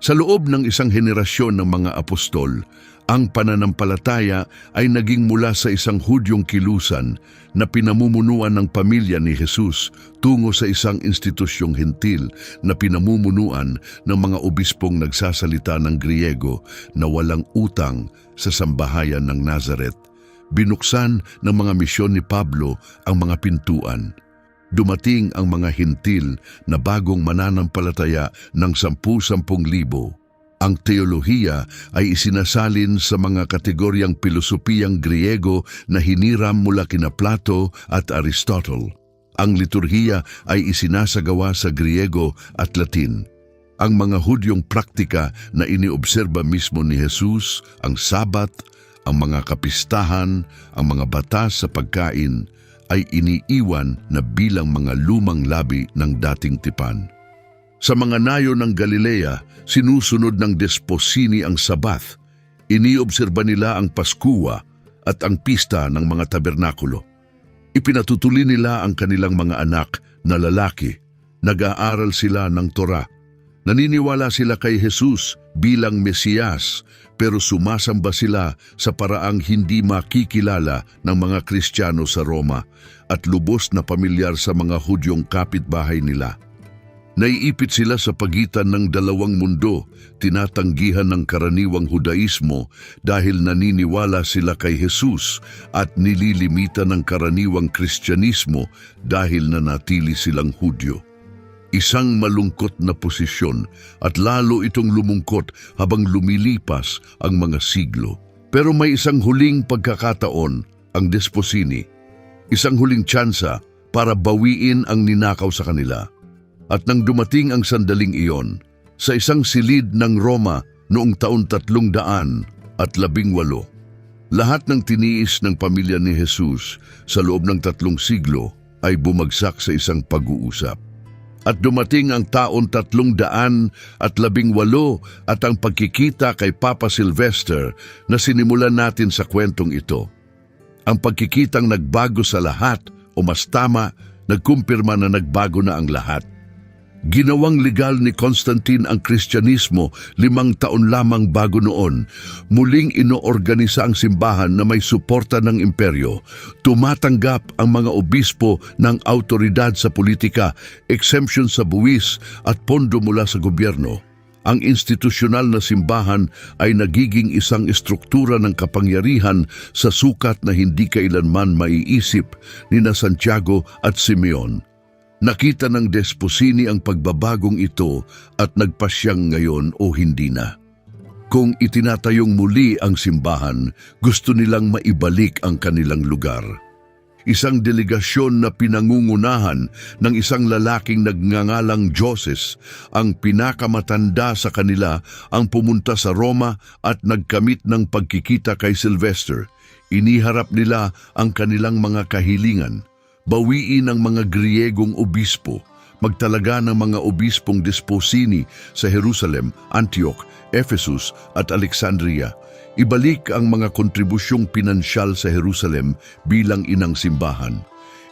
Sa loob ng isang henerasyon ng mga apostol, ang pananampalataya ay naging mula sa isang Hudyong kilusan na pinamumunuan ng pamilya ni Jesus tungo sa isang institusyong hentil na pinamumunuan ng mga obispong nagsasalita ng Griego na walang utang sa sambahayan ng Nazareth. binuksan ng mga misyon ni Pablo ang mga pintuan. Dumating ang mga hintil na bagong mananampalataya ng 10,000. Ang teolohiya ay isinasalin sa mga kategoryang pilosopiyang Griego na hiniram mula kina Plato at Aristotle. Ang liturhiya ay isinasagawa sa Griego at Latin. Ang mga Hudyong praktika na iniobserba mismo ni Jesus, ang Sabat, ang mga kapistahan, ang mga batas sa pagkain, ay iniiwan na bilang mga lumang labi ng dating tipan. Sa mga nayo ng Galilea, sinusunod ng desposini ang Sabath. Iniobserba nila ang Paskuwa at ang pista ng mga tabernakulo. Ipinatutuli nila ang kanilang mga anak na lalaki. Nag-aaral sila ng Torah. Naniniwala sila kay Jesus bilang Mesiyas, pero sumasamba sila sa paraang hindi makikilala ng mga Kristiyano sa Roma at lubos na pamilyar sa mga Hudyong kapitbahay nila. Naiipit sila sa pagitan ng dalawang mundo, tinatanggihan ng karaniwang Hudaismo dahil naniniwala sila kay Jesus at nililimitan ng karaniwang Kristyanismo dahil nanatili silang Hudyo. Isang malungkot na posisyon at lalo itong lumungkot habang lumilipas ang mga siglo. Pero may isang huling pagkakataon, ang desposini. Isang huling tsansa para bawiin ang ninakaw sa kanila. At nang dumating ang sandaling iyon, sa isang silid ng Roma noong taon 318, lahat ng tiniis ng pamilya ni Jesus sa loob ng 3 siglo ay bumagsak sa isang pag-uusap. At dumating ang taon 318 at ang pagkikita kay Papa Sylvester na sinimulan natin sa kwentong ito. Ang pagkikitang nagbago sa lahat, o mas tama, nagkumpirma na nagbago na ang lahat. Ginawang legal ni Constantine ang Kristyanismo 5 taon lamang bago noon. Muling inoorganisa ang simbahan na may suporta ng imperyo. Tumatanggap ang mga obispo ng autoridad sa politika, exemption sa buwis at pondo mula sa gobyerno. Ang institusyonal na simbahan ay nagiging isang estruktura ng kapangyarihan sa sukat na hindi kailanman maiisip ni na Santiago at Simeon. Nakita ng desposini ang pagbabagong ito at nagpasyang ngayon o hindi na. Kung itinatayong muli ang simbahan, gusto nilang maibalik ang kanilang lugar. Isang delegasyon na pinangungunahan ng isang lalaking nagngangalang Joses, ang pinakamatanda sa kanila, ang pumunta sa Roma at nagkamit ng pagkikita kay Sylvester. Iniharap nila ang kanilang mga kahilingan. Bawiin ang mga Griegong obispo, magtalaga ng mga obispong desposini sa Jerusalem, Antioch, Ephesus at Alexandria. Ibalik ang mga kontribusyong pinansyal sa Jerusalem bilang inang simbahan.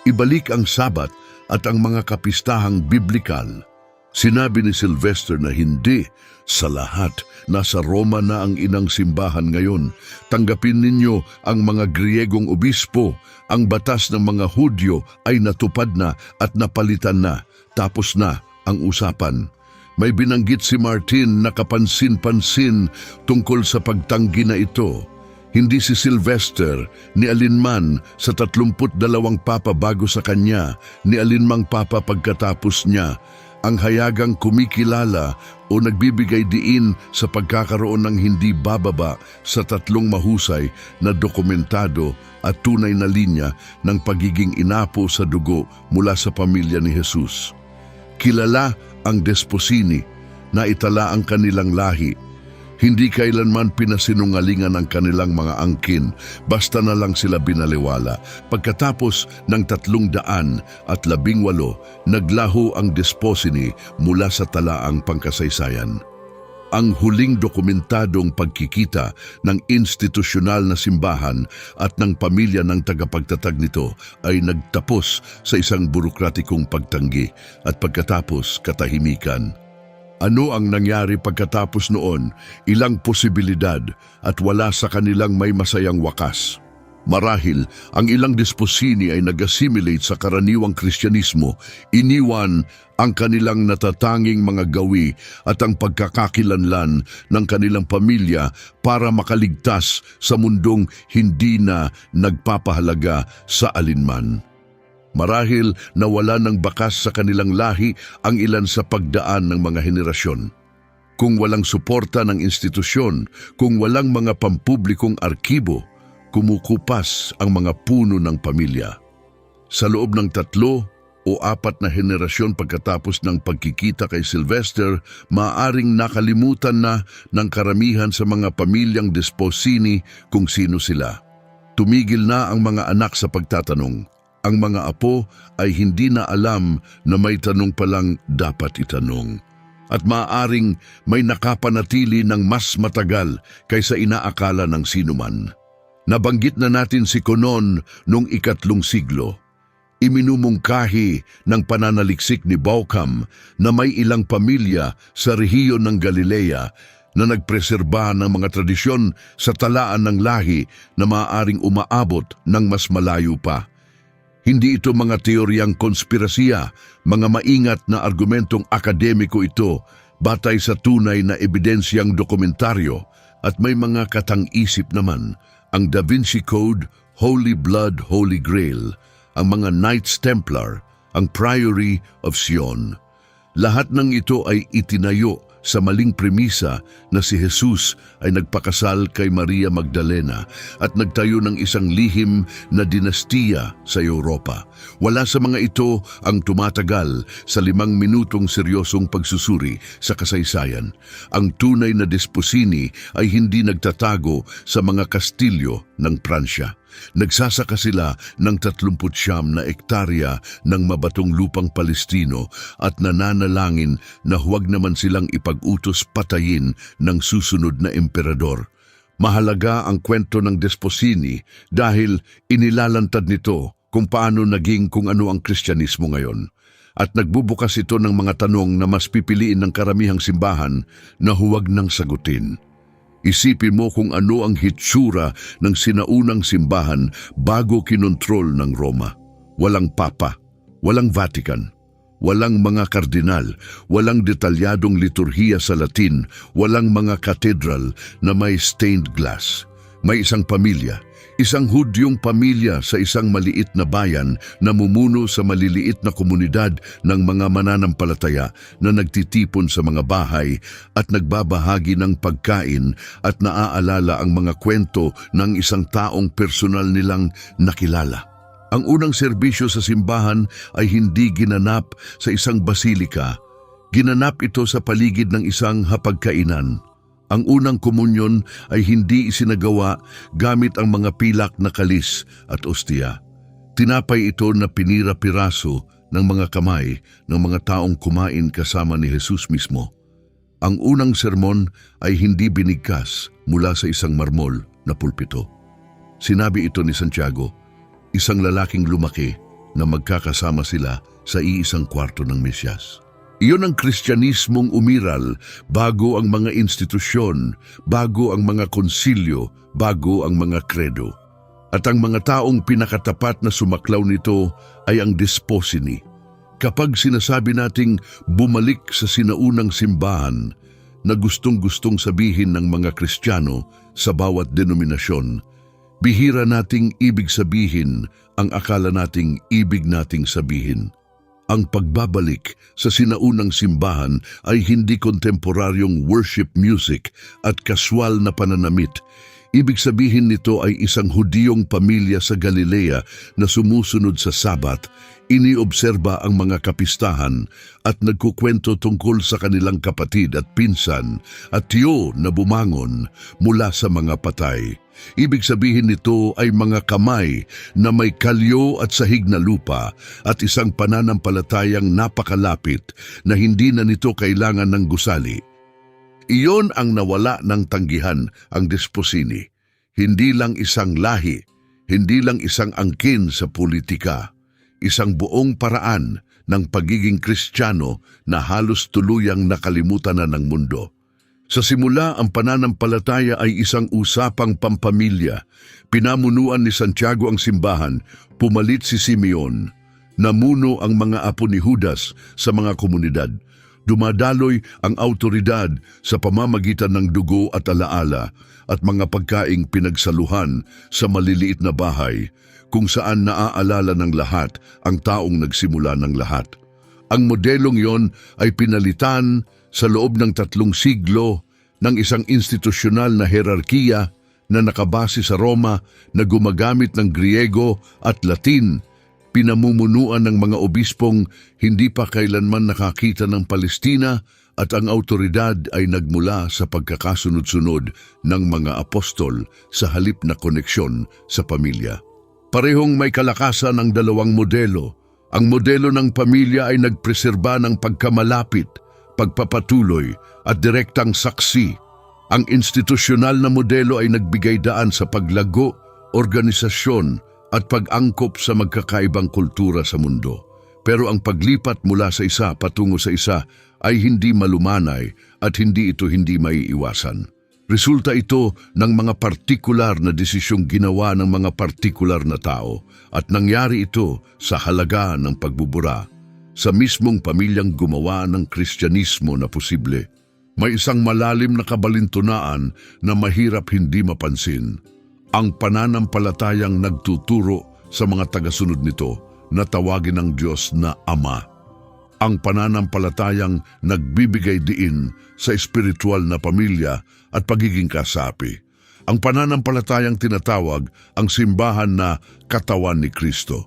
Ibalik ang Sabat at ang mga kapistahang biblikal. Sinabi ni Sylvester na hindi, sa lahat, nasa Roma na ang inang simbahan ngayon. Tanggapin ninyo ang mga Griegong obispo. Ang batas ng mga Hudyo ay natupad na at napalitan na. Tapos na ang usapan. May binanggit si Martin na kapansin-pansin tungkol sa pagtanggi na ito. Hindi si Sylvester ni alinman sa 32 papa bago sa kanya, ni alinmang papa pagkatapos niya, ang hayagang kumikilala o nagbibigay diin sa pagkakaroon ng hindi bababa sa 3 mahusay na dokumentado at tunay na linya ng pagiging inapo sa dugo mula sa pamilya ni Jesus. Kilala ang desposini na itala ang kanilang lahi. Hindi kailanman pinasinungalingan ang kanilang mga angkin, basta na lang sila binaliwala. Pagkatapos ng 318, naglaho ang desposini mula sa talaang pangkasaysayan. Ang huling dokumentadong pagkikita ng institusyonal na simbahan at ng pamilya ng tagapagtatag nito ay nagtapos sa isang burokratikong pagtanggi at pagkatapos katahimikan. Ano ang nangyari pagkatapos noon? Ilang posibilidad at wala sa kanilang may masayang wakas. Marahil, ang ilang Desposini ay nag-assimilate sa karaniwang Kristyanismo, iniwan ang kanilang natatanging mga gawi at ang pagkakakilanlan ng kanilang pamilya para makaligtas sa mundong hindi na nagpapahalaga sa alinman. Marahil nawala ng bakas sa kanilang lahi ang ilan sa pagdaan ng mga henerasyon. Kung walang suporta ng institusyon, kung walang mga pampublikong arkibo, kumukupas ang mga puno ng pamilya. Sa loob ng 3 o 4 na henerasyon pagkatapos ng pagkikita kay Sylvester, maaaring nakalimutan na ng karamihan sa mga pamilyang Desposini kung sino sila. Tumigil na ang mga anak sa pagtatanong. Ang mga apo ay hindi na alam na may tanong palang dapat itanong. At maaaring may nakapanatili ng mas matagal kaysa inaakala ng sinuman. Nabanggit na natin si Conon noong 3 siglo. Iminumungkahi ng pananaliksik ni Bauckham na may ilang pamilya sa rehiyon ng Galilea na nagpreserba ng mga tradisyon sa talaan ng lahi na maaaring umaabot ng mas malayo pa. Hindi ito mga teoryang konspirasiya, mga maingat na argumentong akademiko ito batay sa tunay na ebidensyang dokumentaryo at may mga katang-isip naman. Ang Da Vinci Code, Holy Blood, Holy Grail, ang mga Knights Templar, ang Priory of Sion. Lahat ng ito ay itinayo sa maling premisa na si Jesus ay nagpakasal kay Maria Magdalena at nagtayo ng isang lihim na dinastiya sa Europa. Wala sa mga ito ang tumatagal sa 5 minutong seryosong pagsusuri sa kasaysayan. Ang tunay na Desposini ay hindi nagtatago sa mga kastilyo ng Pransya. Nagsasaka sila ng 39 na ektarya ng mabatong lupang Palestino at nananalangin na huwag naman silang ipag-utos patayin ng susunod na emperador. Mahalaga ang kwento ng Desposini dahil inilalantad nito kung paano naging kung ano ang Kristyanismo ngayon. At nagbubukas ito ng mga tanong na mas pipiliin ng karamihang simbahan na huwag nang sagutin. Isipin mo kung ano ang hitsura ng sinaunang simbahan bago kinontrol ng Roma. Walang papa, walang Vatican, walang mga kardinal, walang detalyadong liturhiya sa Latin, walang mga katedral na may stained glass. May isang pamilya, isang Hudyong pamilya sa isang maliit na bayan na namumuno sa maliliit na komunidad ng mga mananampalataya na nagtitipon sa mga bahay at nagbabahagi ng pagkain at naaalala ang mga kwento ng isang taong personal nilang nakilala. Ang unang serbisyo sa simbahan ay hindi ginanap sa isang basilika. Ginanap ito sa paligid ng isang hapagkainan. Ang unang komunyon ay hindi isinagawa gamit ang mga pilak na kalis at ostiya. Tinapay ito na pinira-piraso ng mga kamay ng mga taong kumain kasama ni Jesus mismo. Ang unang sermon ay hindi binigkas mula sa isang marmol na pulpito. Sinabi ito ni Santiago, isang lalaking lumaki na magkakasama sila sa iisang kwarto ng Mesyas. Iyon ang Kristyanismong umiral bago ang mga institusyon, bago ang mga konsilyo, bago ang mga kredo. At ang mga taong pinakatapat na sumaklaw nito ay ang Desposini. Kapag sinasabi nating bumalik sa sinaunang simbahan na gustong-gustong sabihin ng mga Kristiyano sa bawat denominasyon, bihira nating ibig sabihin ang akala nating ibig nating sabihin. Ang pagbabalik sa sinaunang simbahan ay hindi kontemporaryong worship music at kaswal na pananamit. Ibig sabihin nito ay isang Hudiyong pamilya sa Galilea na sumusunod sa Sabat, iniobserba ang mga kapistahan at nagkukwento tungkol sa kanilang kapatid at pinsan at tiyo na bumangon mula sa mga patay. Ibig sabihin nito ay mga kamay na may kalyo at sahig na lupa at isang pananampalatayang napakalapit na hindi na nito kailangan ng gusali. Iyon ang nawala ng tanggihan ang Desposini. Hindi lang isang lahi, hindi lang isang angkin sa politika, isang buong paraan ng pagiging Kristiyano na halos tuluyang nakalimutan na ng mundo. Sa simula, ang pananampalataya ay isang usapang pampamilya. Pinamunuan ni Santiago ang simbahan, pumalit si Simeon. Namuno ang mga apo ni Judas sa mga komunidad. Dumadaloy ang autoridad sa pamamagitan ng dugo at alaala at mga pagkaing pinagsaluhan sa maliliit na bahay kung saan naaalala ng lahat ang taong nagsimula ng lahat. Ang modelong yon ay pinalitan sa loob ng 3 siglo ng isang institusyonal na herarkiya na nakabase sa Roma na gumagamit ng Griego at Latin, pinamumunuan ng mga obispong hindi pa kailanman nakakita ng Palestina at ang autoridad ay nagmula sa pagkakasunod-sunod ng mga apostol sa halip na koneksyon sa pamilya. Parehong may kalakasan ang dalawang modelo. Ang modelo ng pamilya ay nagpreserba ng pagkamalapit, pagpapatuloy at direktang saksi. Ang institusyonal na modelo ay nagbigay daan sa paglago, organisasyon at pag-angkop sa magkakaibang kultura sa mundo. Pero ang paglipat mula sa isa patungo sa isa ay hindi malumanay at hindi maiiwasan. Resulta ito ng mga partikular na desisyong ginawa ng mga partikular na tao at nangyari ito sa halaga ng pagbubura sa mismong pamilyang gumawa ng Kristyanismo na posible. May isang malalim na kabalintunaan na mahirap hindi mapansin. Ang pananampalatayang nagtuturo sa mga tagasunod nito na tawagin ng Diyos na Ama. Ang pananampalatayang nagbibigay diin sa espiritual na pamilya at pagiging kasapi. Ang pananampalatayang tinatawag ang simbahan na katawan ni Kristo.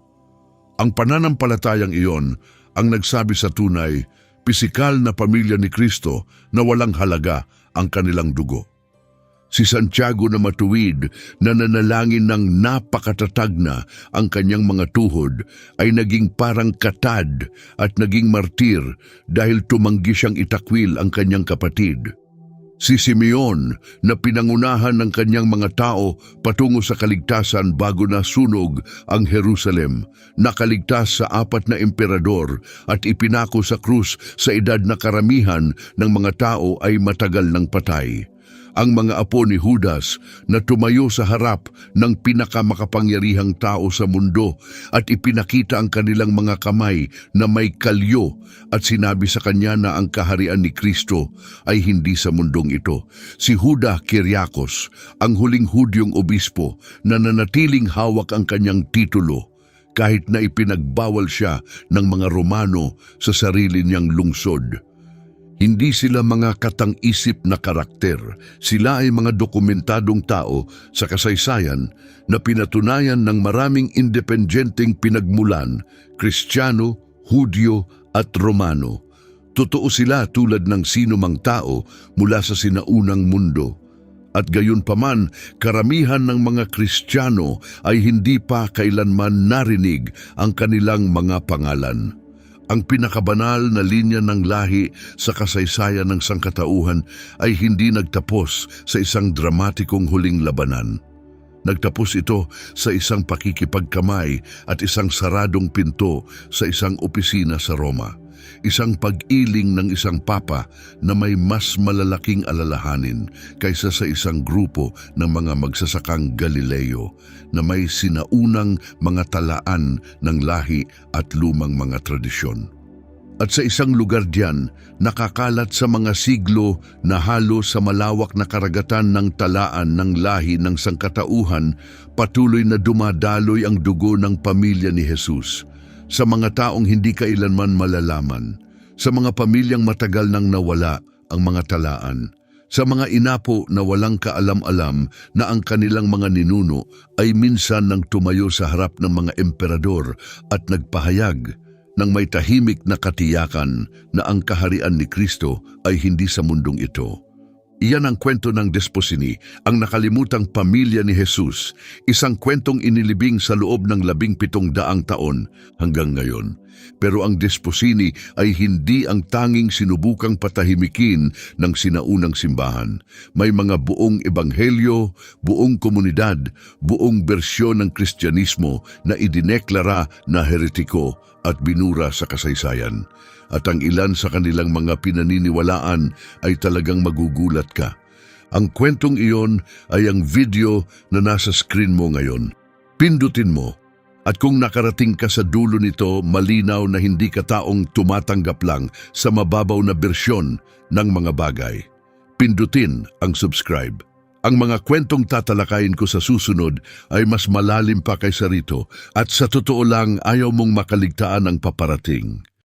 Ang pananampalatayang iyon ang nagsabi sa tunay, pisikal na pamilya ni Kristo na walang halaga ang kanilang dugo. Si Santiago na matuwid na nanalangin ng napakatatag na ang kanyang mga tuhod ay naging parang katad at naging martir dahil tumanggi siyang itakwil ang kanyang kapatid. Si Simeon na pinangunahan ng kanyang mga tao patungo sa kaligtasan bago nasunog ang Jerusalem, nakaligtas sa 4 na emperador at ipinako sa krus sa edad na karamihan ng mga tao ay matagal ng patay. Ang mga apo ni Judas na tumayo sa harap ng pinakamakapangyarihang tao sa mundo at ipinakita ang kanilang mga kamay na may kalyo at sinabi sa kanya na ang kaharian ni Kristo ay hindi sa mundong ito. Si Judas Kyriakos, ang huling Hudyong obispo na nanatiling hawak ang kanyang titulo kahit na ipinagbawal siya ng mga Romano sa sarili niyang lungsod. Hindi sila mga katang-isip na karakter. Sila ay mga dokumentadong tao sa kasaysayan na pinatunayan ng maraming independenteng pinagmulan, Kristiyano, Hudyo at Romano. Totoo sila tulad ng sino mang tao mula sa sinaunang mundo. At gayunpaman, karamihan ng mga Kristiyano ay hindi pa kailanman narinig ang kanilang mga pangalan. Ang pinakabanal na linya ng lahi sa kasaysayan ng sangkatauhan ay hindi nagtapos sa isang dramatikong huling labanan. Nagtapos ito sa isang pakikipagkamay at isang saradong pinto sa isang opisina sa Roma. Isang pag-iling ng isang papa na may mas malalaking alalahanin kaysa sa isang grupo ng mga magsasakang Galileo na may sinaunang mga talaan ng lahi at lumang mga tradisyon. At sa isang lugar diyan, nakakalat sa mga siglo na halos sa malawak na karagatan ng talaan ng lahi ng sangkatauhan, patuloy na dumadaloy ang dugo ng pamilya ni Jesus. Sa mga taong hindi kailanman malalaman, sa mga pamilyang matagal nang nawala ang mga talaan, sa mga inapo na walang kaalam-alam na ang kanilang mga ninuno ay minsan nang tumayo sa harap ng mga emperador at nagpahayag ng may tahimik na katiyakan na ang kaharian ni Kristo ay hindi sa mundong ito. Iyan ang kwento ng Desposini, ang nakalimutang pamilya ni Jesus, isang kwentong inilibing sa loob ng 1700 taon hanggang ngayon. Pero ang Desposini ay hindi ang tanging sinubukang patahimikin ng sinaunang simbahan. May mga buong ebanghelyo, buong komunidad, buong bersyon ng Kristyanismo na idineklara na heretiko at binura sa kasaysayan. At ang ilan sa kanilang mga pinaniniwalaan ay talagang magugulat nagulat ka. Ang kwentong iyon ay ang video na nasa screen mo ngayon. Pindutin mo. At kung nakarating ka sa dulo nito, malinaw na hindi ka taong tumatanggap lang sa mababaw na bersyon ng mga bagay. Pindutin ang subscribe. Ang mga kwentong tatalakayin ko sa susunod ay mas malalim pa kaysa rito at sa totoo lang ayaw mong makaligtaan ang paparating.